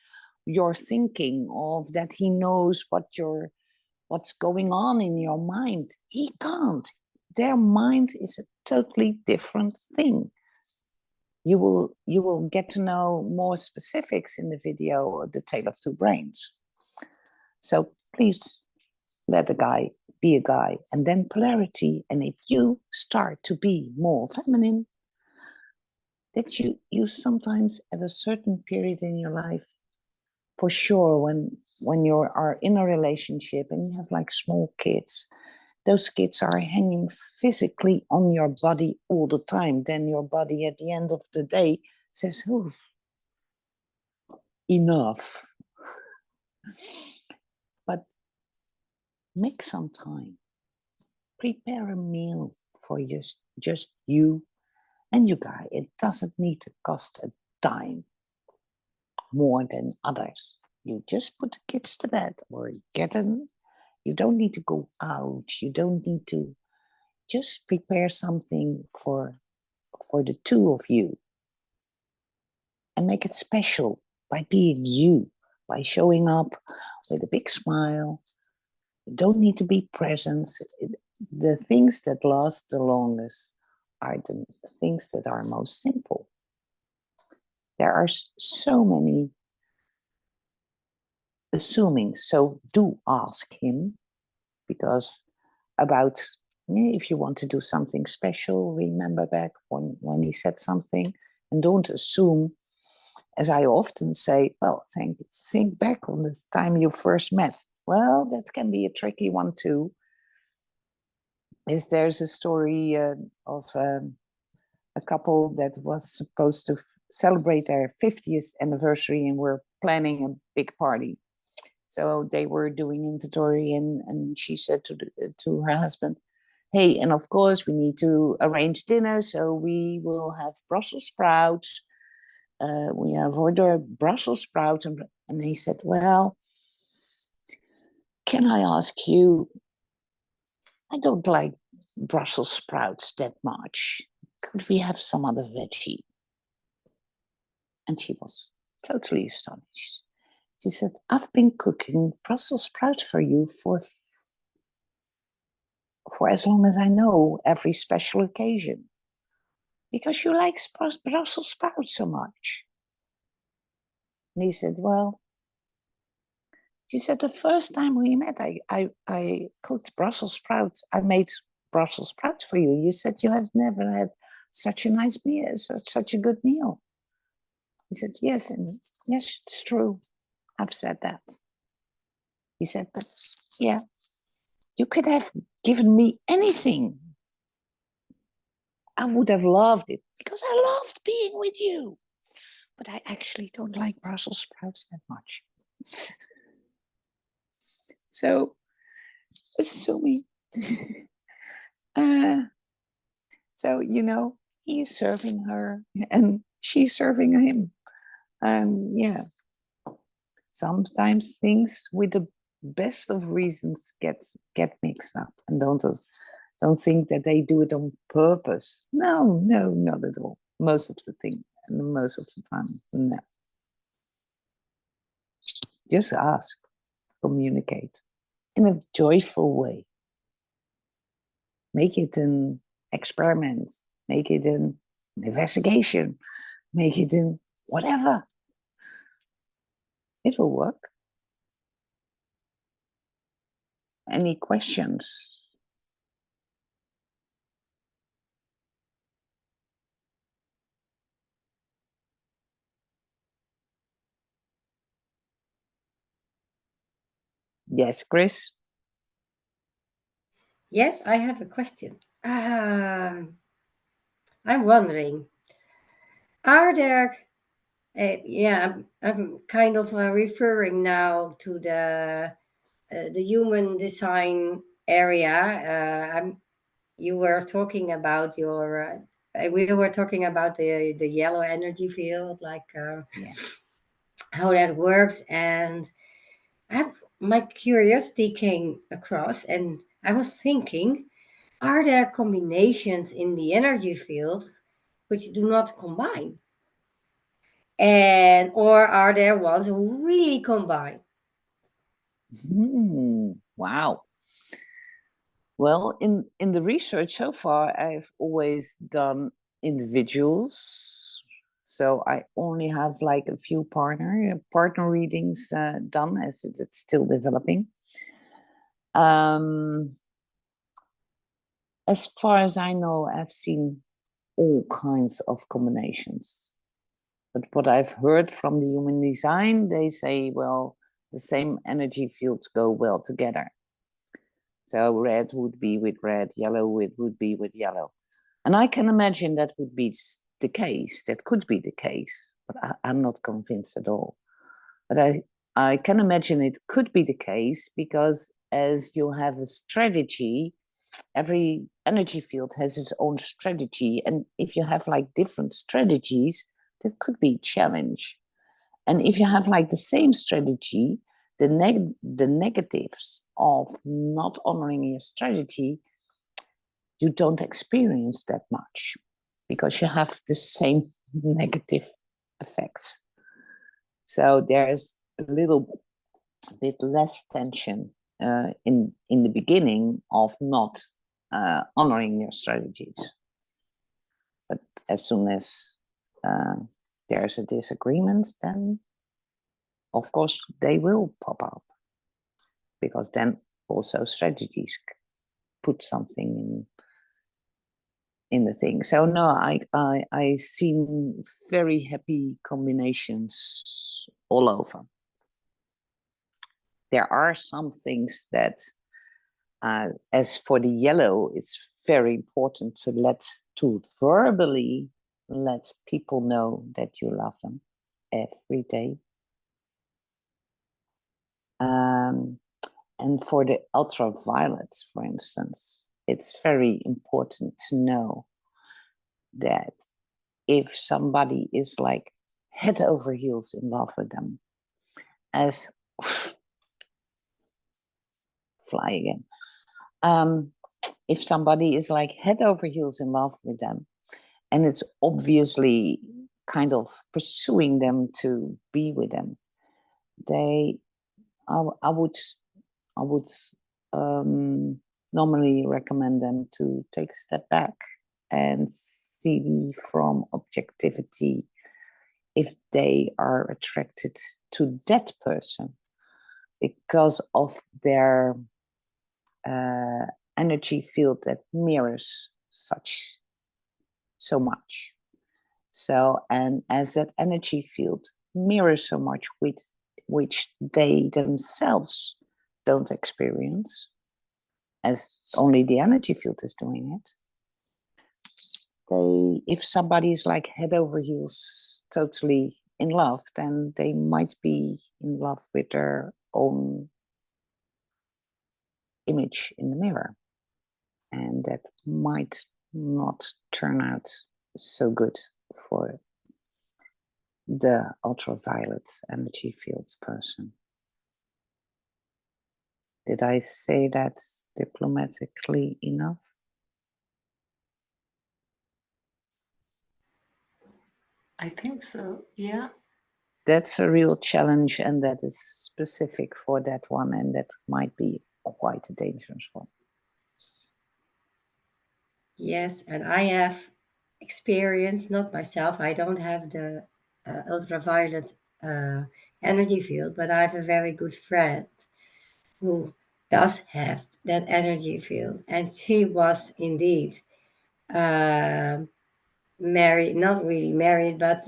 you're thinking of, that he knows what's going on in your mind. He can't. Their mind is a totally different thing. You will get to know more specifics in the video, The Tale of Two Brains. So please let a guy be a guy, and then polarity. And if you start to be more feminine, that you sometimes at a certain period in your life, for sure, when when you are in a relationship and you have like small kids, those kids are hanging physically on your body all the time. Then your body at the end of the day says, oh, enough. But make some time. Prepare a meal for just you and your guy. It doesn't need to cost a dime more than others. You just put the kids to bed or get them. You don't need to go out. You don't need to. Just prepare something for the two of you. And make it special by being you, by showing up with a big smile. You don't need to be present. The things that last the longest are the things that are most simple. There are so many assuming, so do ask him, because about if you want to do something special, remember back when he said something, and don't assume, as I often say, well, think back on the time you first met. Well, that can be a tricky one too. There's a story of a couple that was supposed to celebrate their 50th anniversary and were planning a big party. So they were doing inventory, and she said to her husband, hey, and of course we need to arrange dinner, so we will have Brussels sprouts. We have ordered Brussels sprouts. And he said, well, can I ask you, I don't like Brussels sprouts that much. Could we have some other veggie? And she was totally astonished. She said, I've been cooking Brussels sprouts for you for as long as I know, every special occasion. Because you like Brussels sprouts so much. And he said, well, she said, the first time we met, I cooked Brussels sprouts. I made Brussels sprouts for you. You said you have never had such a nice meal, such a good meal. He said, yes, and yes, it's true. I've said that. He said, but yeah, you could have given me anything. I would have loved it because I loved being with you. But I actually don't like Brussels sprouts that much. So, assuming, so, he's serving her and she's serving him. And yeah, sometimes things with the best of reasons get mixed up, and don't think that they do it on purpose. No, not at all. Most of the time, no. Just ask, communicate in a joyful way. Make it an experiment, make it an investigation, make it in whatever. It will work. Any questions? Yes, Chris? Yes, I have a question. I'm wondering, are there, I'm kind of referring now to the human design area. You were talking about we were talking about the yellow energy field, like Yeah. how that works, and my curiosity came across, and I was thinking, are there combinations in the energy field which do not combine? Or are there ones who really combine? Wow. Well, in the research so far, I've always done individuals. So I only have like a few partner readings done, as it's still developing. As far as I know, I've seen all kinds of combinations. But what I've heard from the human design, they say, well, The same energy fields go well together. So red would be with red, yellow would be with yellow. And I can imagine that would be the case. That could be the case, but I'm not convinced at all. But I can imagine it could be the case because as you have a strategy, every energy field has its own strategy. And if you have like different strategies, that could be a challenge. And if you have like the same strategy, the negatives of not honoring your strategy, you don't experience that much because you have the same negative effects. So there's a little bit less tension in the beginning of not honoring your strategies. But as soon as there's a disagreement, then of course they will pop up, because then also strategies put something in the thing. So no, I seen very happy combinations all over. There are some things that, as for the yellow, it's very important to verbally let people know that you love them every day. And for the ultraviolet, for instance, it's very important to know that if somebody is like head over heels in love with them, as fly again, if somebody is like head over heels in love with them, and it's obviously kind of pursuing them to be with them, I would normally recommend them to take a step back and see from objectivity if they are attracted to that person because of their energy field that mirrors so much. So, and as that energy field mirrors so much with which they themselves don't experience, as only the energy field is doing it, if somebody is like head over heels totally in love, then they might be in love with their own image in the mirror, and that might not turn out so good for the ultraviolet energy field person. Did I say that diplomatically enough? I think so, yeah. That's a real challenge, and that is specific for that one, and that might be quite a dangerous one. Yes, and I have experience, not myself, I don't have the ultraviolet energy field, but I have a very good friend who does have that energy field, and she was indeed married, not really married, but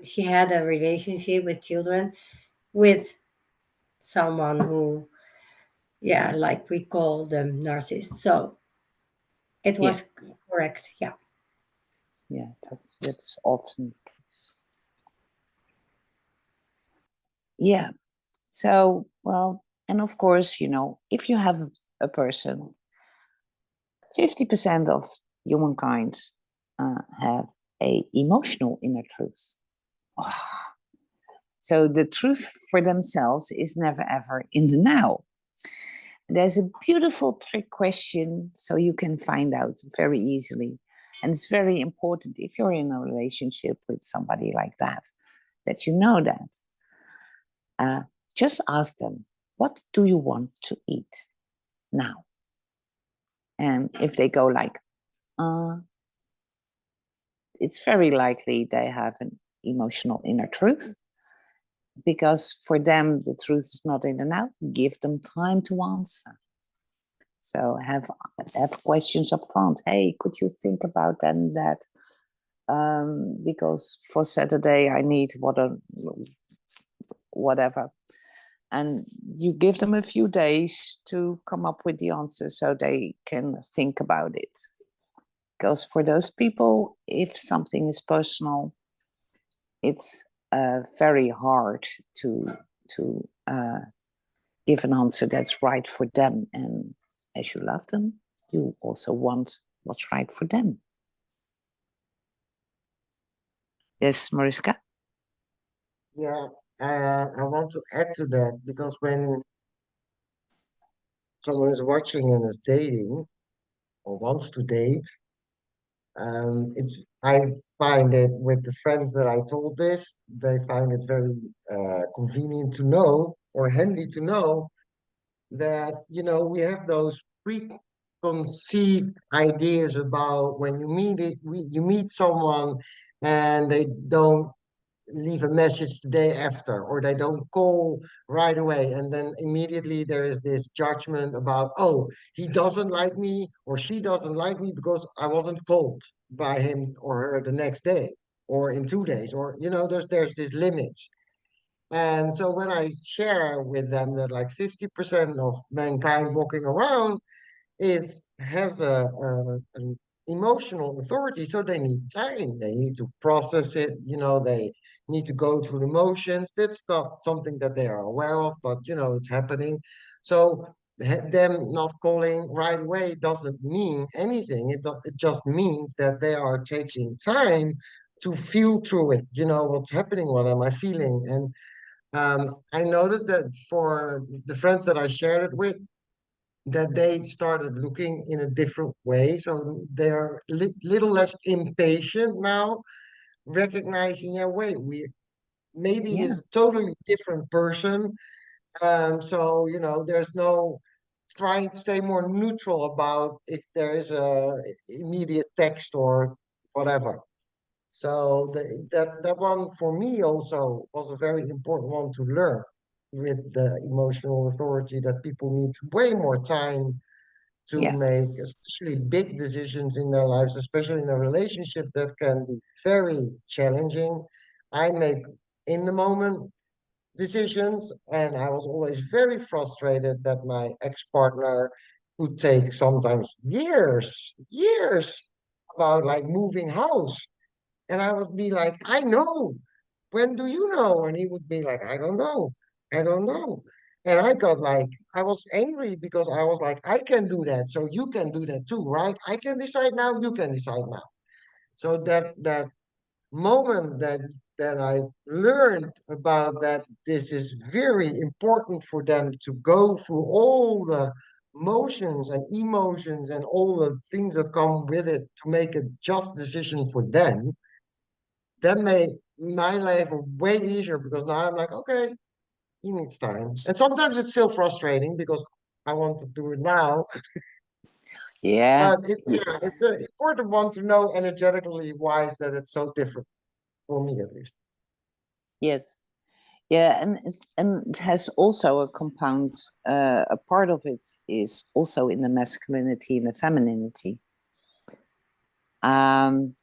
she had a relationship with children with someone who, yeah, like we call them narcissists. So it was correct, yeah. Yeah, that's often the case. Yeah, so, well, and of course, if you have a person, 50% of humankind have a emotional inner truth. So the truth for themselves is never ever in the now. There's a beautiful trick question, so you can find out very easily. And it's very important if you're in a relationship with somebody like that you know that. Just ask them, what do you want to eat now? And if they go like, it's very likely they have an emotional inner truth, because for them, the truth is not in the now. Give them time to answer. So have questions up front. Hey, could you think about that and that? Because for Saturday, I need whatever. And you give them a few days to come up with the answer so they can think about it. Because for those people, if something is personal, it's very hard to give an answer that's right for them. And as you love them, you also want what's right for them. Yes, Mariska? Yeah, I want to add to that because when someone is watching and is dating or wants to date, I find it with the friends that I told this, they find it very convenient to know or handy to know that, you know, we have those preconceived ideas about when you you meet someone and they don't leave a message the day after, or they don't call right away. And then immediately there is this judgment about, oh, he doesn't like me or she doesn't like me because I wasn't called by him or her the next day or in 2 days, or, you know, there's this limits. And so when I share with them that like 50% of mankind walking around has an emotional authority, so they need time. They need to process it. You know, they need to go through the motions. That's not something that they are aware of, but you know, it's happening. So them not calling right away doesn't mean anything. It just means that they are taking time to feel through it. You know, what's happening? What am I feeling? And I noticed that for the friends that I shared it with, that they started looking in a different way. So they're little less impatient now, recognizing, yeah, wait, we maybe Yeah, is a totally different person. So, you know, there's no trying to stay more neutral about if there is a immediate text or whatever. So that one for me also was a very important one to learn with the emotional authority, that people need way more time to yeah, make, especially big decisions in their lives, especially in a relationship that can be very challenging. I make in the moment decisions, and I was always very frustrated that my ex-partner could take sometimes years about like moving house. And I would be like, I know. When do you know? And he would be like, I don't know. I don't know. And I got like, I was angry because I was like, I can do that. So you can do that too, right? I can decide now. You can decide now. So that moment that I learned about that this is very important for them to go through all the motions and emotions and all the things that come with it to make a just decision for them, that made my life way easier because now I'm like, okay, he needs time. And sometimes it's still frustrating because I want to do it now. yeah, But it's an important one to know energetically wise that it's so different for me at least. yes. Yeah, and it has also a compound, a part of it is also in the masculinity and the femininity. Um,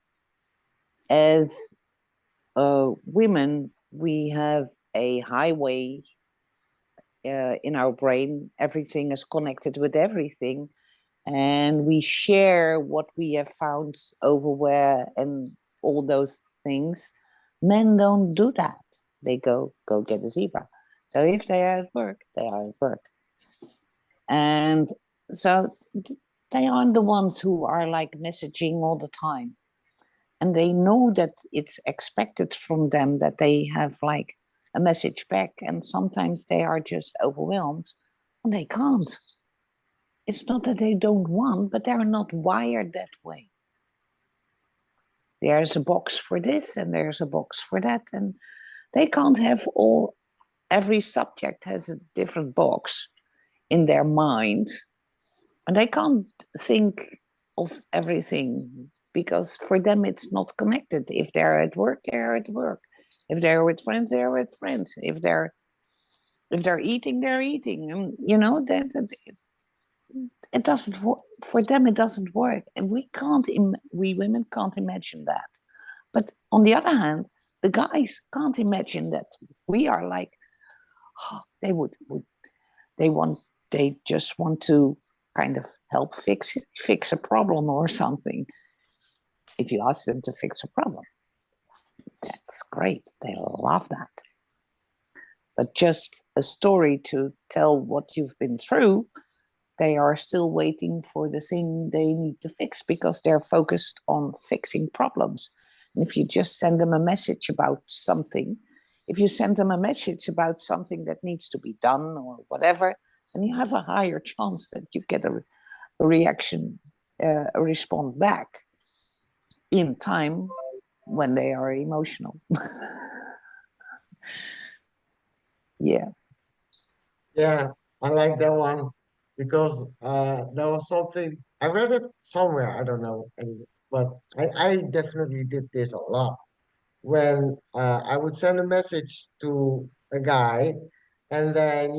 as women, we have a highway in our brain. Everything is connected with everything, and we share what we have found over where and all those things. Men don't do that. They go get a zebra. So if they are at work, they are at work. And so they aren't the ones who are like messaging all the time. And they know that it's expected from them that they have like a message back. And sometimes they are just overwhelmed and they can't. It's not that they don't want, but they're not wired that way. There's a box for this and there's a box for that. And they can't have every subject has a different box in their mind. And they can't think of everything because for them it's not connected. If they're at work, they're at work. If they're with friends, they're with friends. If they're eating, they're eating. And you know that it doesn't work for them. It doesn't work, and we women can't imagine that. But on the other hand, the guys can't imagine that we are like, they just want to kind of help fix a problem or something. If you ask them to fix a problem, that's great. They love that. But just a story to tell what you've been through, they are still waiting for the thing they need to fix because they're focused on fixing problems. And if you just send them a message about something, if you send them a message about something that needs to be done or whatever, then you have a higher chance that you get a reaction, a response back in time when they are emotional. Yeah. Yeah, I like that one because there was something I read it somewhere, I don't know, but I definitely did this a lot when I would send a message to a guy and then,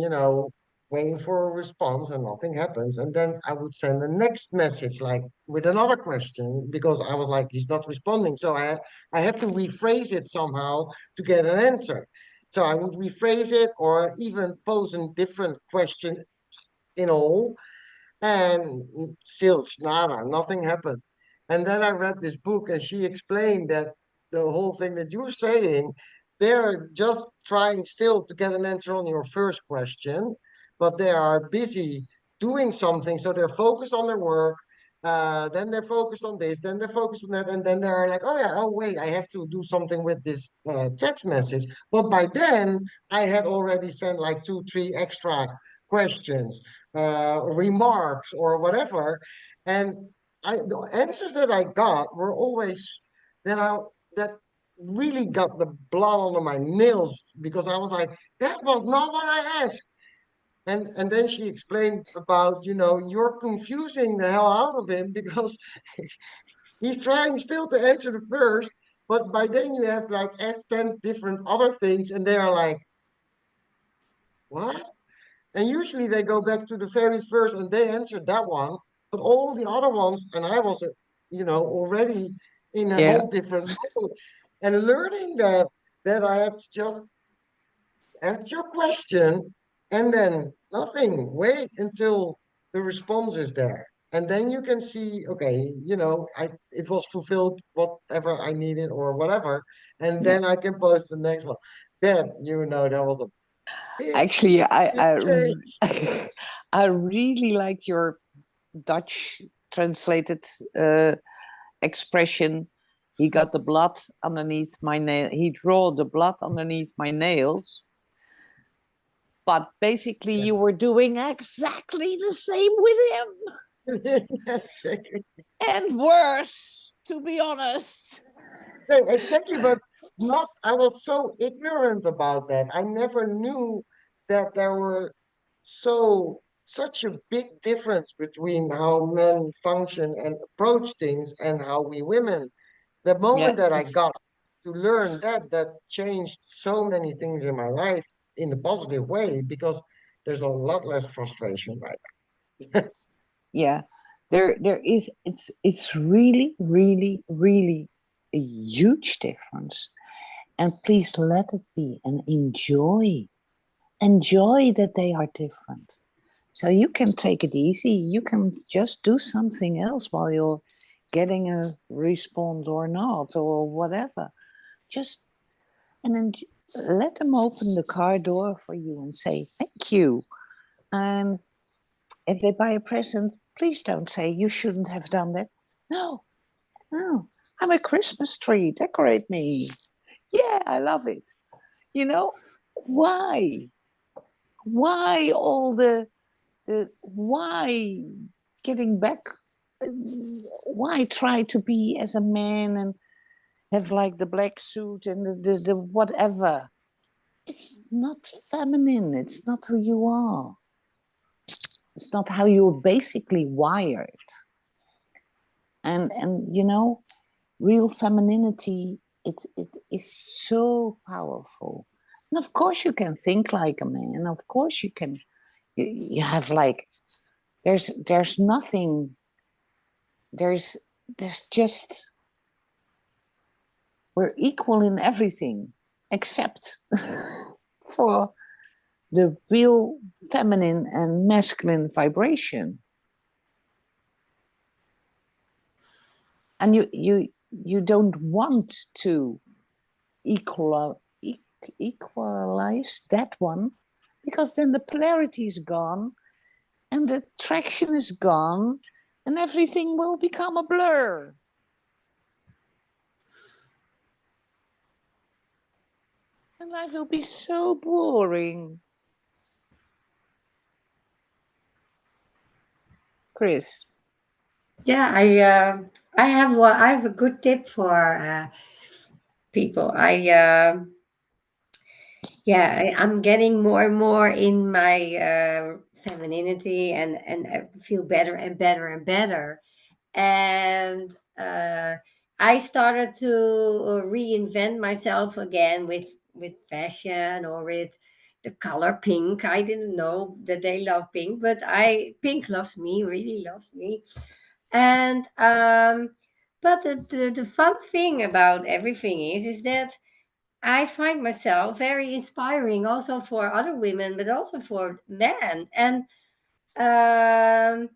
waiting for a response and nothing happens. And then I would send the next message like with another question because I was like, he's not responding. So I have to rephrase it somehow to get an answer. So I would rephrase it or even pose a different question in all and still nada, nothing happened. And then I read this book and she explained that the whole thing that you're saying, they're just trying still to get an answer on your first question, but they are busy doing something. So they're focused on their work. Then they're focused on this, then they're focused on that, and then they're like, oh yeah, oh wait, I have to do something with this text message. But by then, I had already sent like 2, 3 extra questions, remarks, or whatever, and the answers that I got were always that I that really got the blood under my nails because I was like, that was not what I asked. And then she explained about, you're confusing the hell out of him because he's trying still to answer the first, but by then you have like 10 different other things, and they are like, what? And usually they go back to the very first and they answered that one, but all the other ones, and I was, already in a Yeah. whole different mode. And learning that I have to just ask your question and then nothing. Wait until the response is there. And then you can see, okay, it was fulfilled whatever I needed or whatever. And Yeah. then I can post the next one. Then that was a big, Actually, big change. I really liked your Dutch translated expression. He got the blood underneath my nail. He drew the blood underneath my nails. But basically, Yeah. you were doing exactly the same with him, Exactly. and worse, to be honest. Yeah, exactly, but not, I was so ignorant about that. I never knew that there were such a big difference between how men function and approach things and how we women. The Yeah, moment that I it's got to learn that changed so many things in my life in a positive way because there's a lot less frustration right yeah. There is it's really, really, really a huge difference. And please let it be and enjoy that they are different. So you can take it easy. You can just do something else while you're getting a response or not or whatever. Just and then let them open the car door for you and say thank you. And if they buy a present, please don't say you shouldn't have done that. No, no, I'm a Christmas tree. Decorate me. Yeah, I love it. You know, why? Why all the why getting back? Why try to be as a man and have like the black suit and the whatever? It's not feminine. It's not who you are. It's not how you're basically wired. And real femininity, it is so powerful. And of course you can think like a man. Of course you have like there's nothing there's just we're equal in everything except for the real feminine and masculine vibration. And you don't want to equalize that one, because then the polarity is gone and the attraction is gone and everything will become a blur. And life will be so boring. Chris. Yeah, I have a good tip for people. I'm getting more and more in my femininity, and I feel better and better and better. And I started to reinvent myself again with fashion, or with the color pink. I didn't know that they love pink, but I pink loves me, really loves me. And but the fun thing about everything is that I find myself very inspiring also for other women, but also for men. And and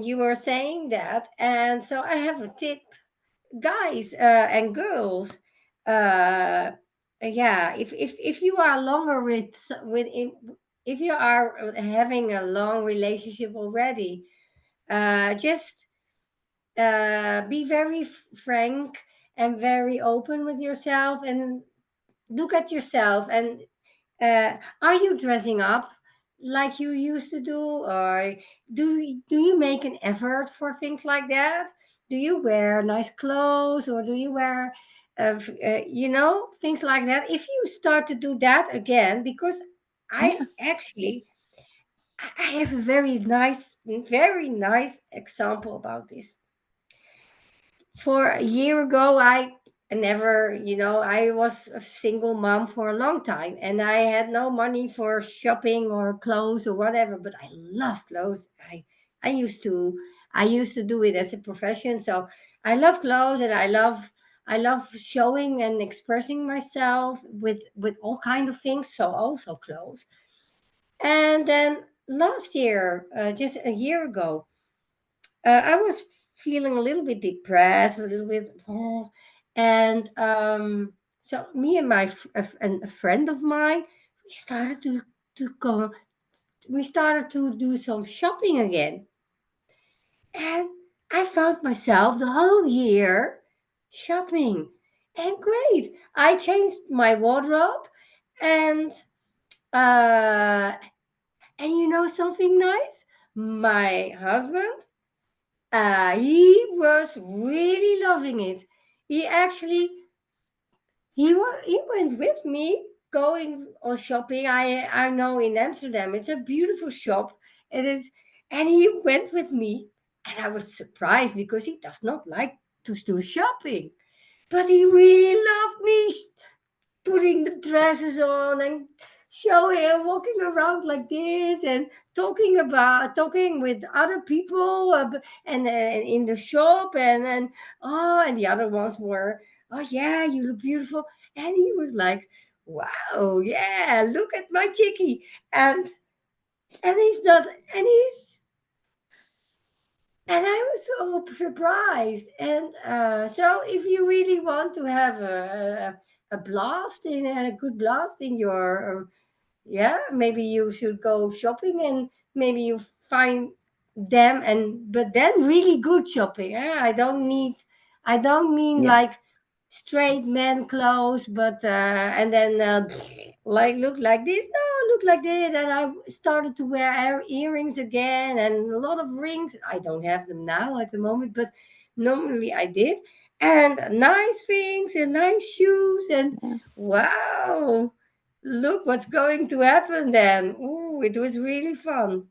you were saying that, and so I have a tip, guys and girls. Yeah, if you are longer if you are having a long relationship already, just be very frank and very open with yourself, and look at yourself, and are you dressing up like you used to do, or do you make an effort for things like that? Do you wear nice clothes, or do you wear things like that? If you start to do that again, because I Yeah. actually I have a very nice example about this. For a year ago, I never, I was a single mom for a long time, and I had no money for shopping or clothes or whatever, but I love clothes. I used to do it as a profession. So I love clothes, and I love showing and expressing myself with all kind of things, so also clothes. And then last year, just a year ago, I was feeling a little bit depressed, a little bit, and so me and a friend of mine, we started to go, we started to do some shopping again, and I found myself the whole year shopping, and great. I changed my wardrobe, and uh, and something nice, my husband. He was really loving it. He actually he went with me going on shopping. I know in Amsterdam it's a beautiful shop. It is, and he went with me, and I was surprised because he does not like to do shopping, but he really loved me putting the dresses on and showing and walking around like this, and talking with other people, and in the shop, and the other ones were, oh yeah, you look beautiful. And he was like, wow, yeah, look at my chickie. And he's not, and he's and I was so surprised. And so, if you really want to have a good blast in your, yeah, maybe you should go shopping, and maybe you find them, and but then really good shopping. I don't mean Yeah. like straight men clothes, but and then like look like this, no, look like this. And I started to wear earrings again, and a lot of rings. I don't have them now at the moment, but normally I did. And nice things and nice shoes, and Yeah. wow, look what's going to happen then. Ooh, it was really fun.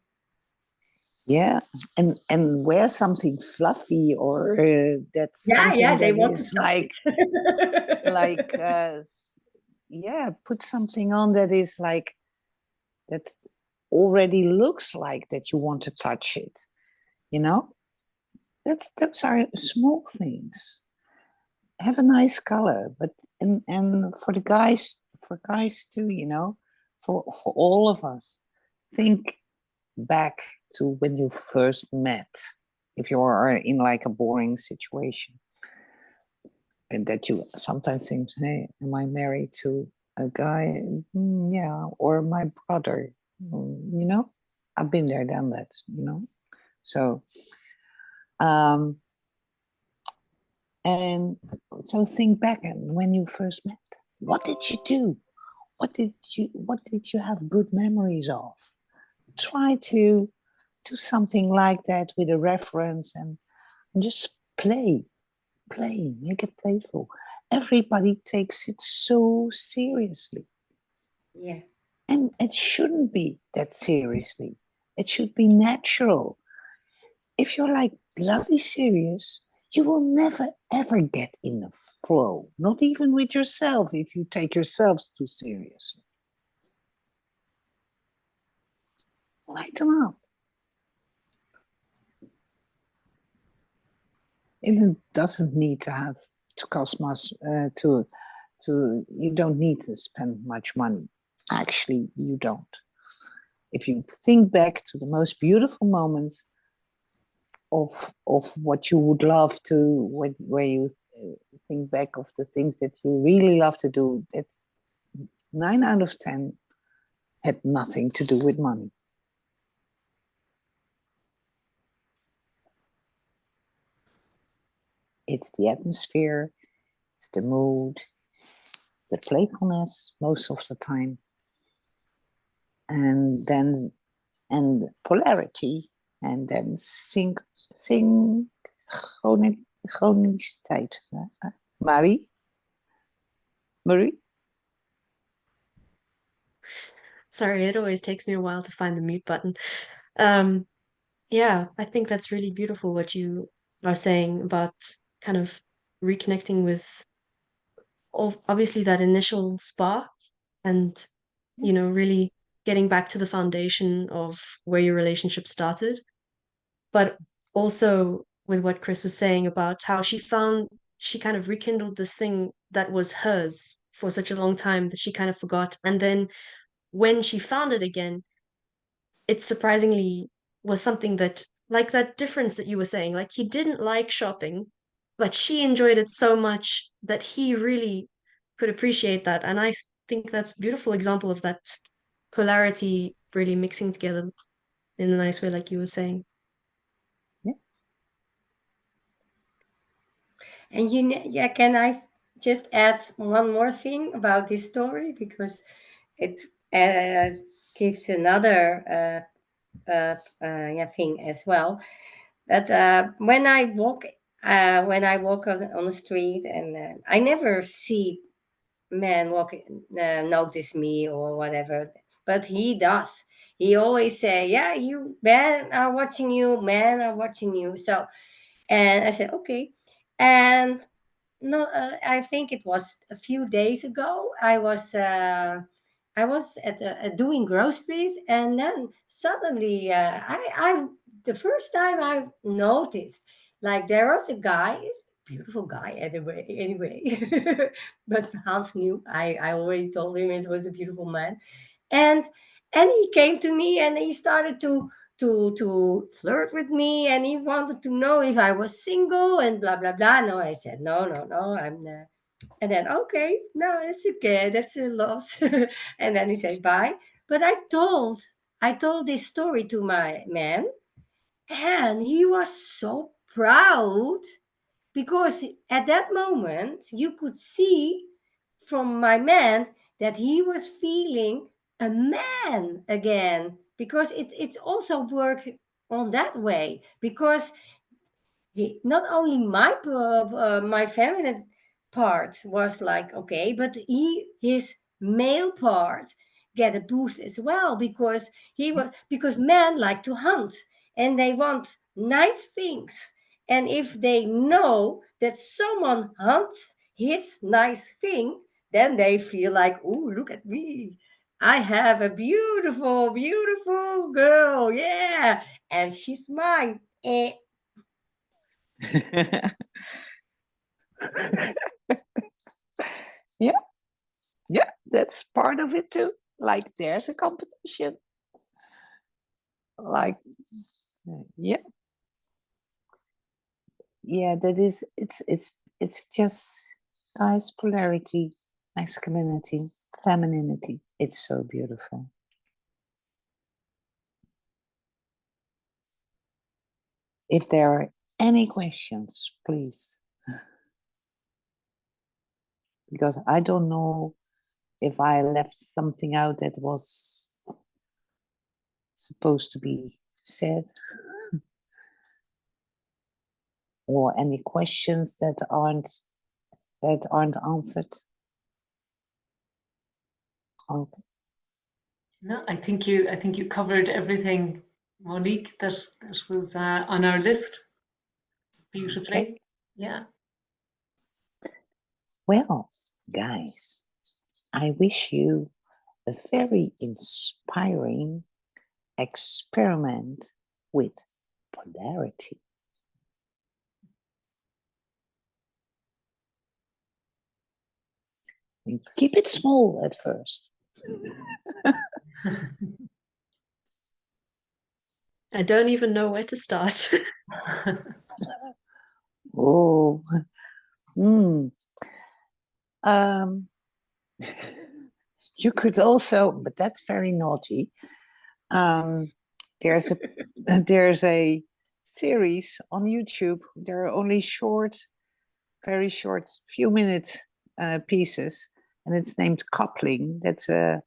Yeah, and wear something fluffy, or that's Yeah, yeah, something they that want to is touch like it. yeah, put something on that is like that already looks like that you want to touch it. You know, those are small things. Have a nice color, but and for guys too, for all of us. Think back to when you first met. If you are in like a boring situation, and that you sometimes think, hey, am I married to a guy? Yeah, or my brother. You know, I've been there, done that, you know. So, and so think back and when you first met, what did you do? What did you have good memories of? Try to do something like that with a reference and just play, make it playful. Everybody takes it so seriously. Yeah. And it shouldn't be that seriously. It should be natural. If you're like bloody serious, you will never ever get in the flow. Not even with yourself if you take yourselves too seriously. Lighten up. It doesn't need to have to cost much to you don't need to spend much money. Actually, you don't. If you think back to the most beautiful moments of what you would love to, where you think back of the things that you really love to do, that 9 out of 10 had nothing to do with money. It's the atmosphere, it's the mood, it's the playfulness most of the time. And then polarity, and then synchroniciteit. Marie? Sorry, it always takes me a while to find the mute button. Yeah, I think that's really beautiful what you are saying about kind of reconnecting with obviously that initial spark and, you know, really getting back to the foundation of where your relationship started. But also with what Chris was saying about how she kind of rekindled this thing that was hers for such a long time that she kind of forgot. And then when she found it again, it surprisingly was something that, like that difference that you were saying, like he didn't like shopping, but she enjoyed it so much that he really could appreciate that. And I think that's a beautiful example of that polarity really mixing together in a nice way, like you were saying. Yeah. And yeah, can I just add one more thing about this story, because it gives another yeah, thing as well. That when I walk on the street, and I never see men walking notice me or whatever, but he does. He always say, "Yeah, you men are watching you, men are watching you." So, and I said, "Okay," and no, I think it was a few days ago. I was at doing groceries, and then suddenly I the first time I noticed, like, there was a guy, he's a beautiful guy anyway, but Hans knew. I already told him it was a beautiful man, and he came to me and he started to flirt with me, and he wanted to know if I was single and blah blah blah. No, I said no, I'm and then, okay, no, it's okay, that's a loss. And then he said bye. But I told this story to my man, and he was so proud, because at that moment you could see from my man that he was feeling a man again, because it's also work on that way, because not only my feminine part was like okay, but his male part get a boost as well, because because men like to hunt and they want nice things, and if they know that someone hunts his nice thing, then they feel like, oh, look at me, I have a beautiful girl, yeah, and she's mine. Yeah, that's part of it too. like there's a competition. Like, yeah. Yeah, that is, it's just, guys, polarity, masculinity, femininity. It's so beautiful. If there are any questions, please. Because I don't know if I left something out that was supposed to be said, or any questions that aren't answered. Okay. No, I think you covered everything, Monique, that was on our list beautifully. Okay. Yeah. Well, guys, I wish you a very inspiring experiment with polarity. And keep it small at first. I don't even know where to start. Oh, you could also, but that's very naughty. There's a series on YouTube. There are only very short, few-minute pieces, and it's named Coupling. That's a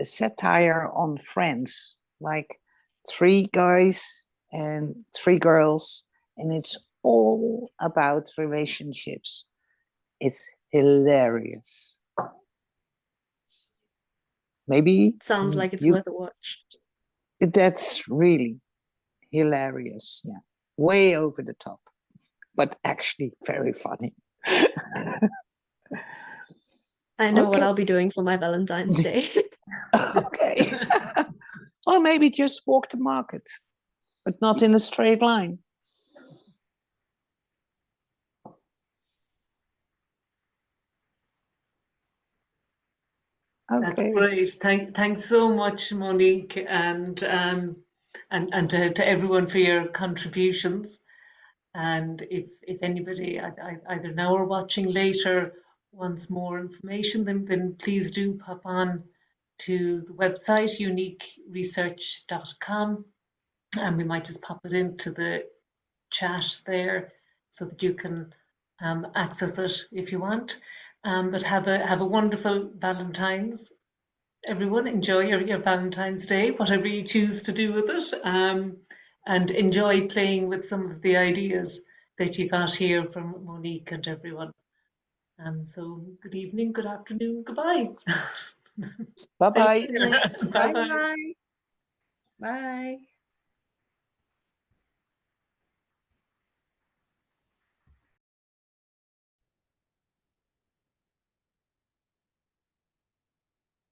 satire on Friends, like 3 guys and 3 girls, and it's all about relationships. It's hilarious. Maybe Sounds like it's you, worth a watch. that's really hilarious. Yeah, way over the top, but actually very funny. I know what Okay. I'll be doing for my Valentine's Day. Okay. Or maybe just walk the market, but not in a straight line. That's Okay. great. Thanks so much, Monique, and to everyone for your contributions. And if anybody either now or watching later wants more information, then please do pop on to the website youniqueresearch.com, and we might just pop it into the chat there so that you can access it if you want. But have a wonderful Valentine's, everyone. Enjoy your Valentine's Day, whatever you choose to do with it, and enjoy playing with some of the ideas that you got here from Monique and everyone. So good evening, good afternoon, goodbye. Bye-bye. Take care. Bye bye. Bye. Bye.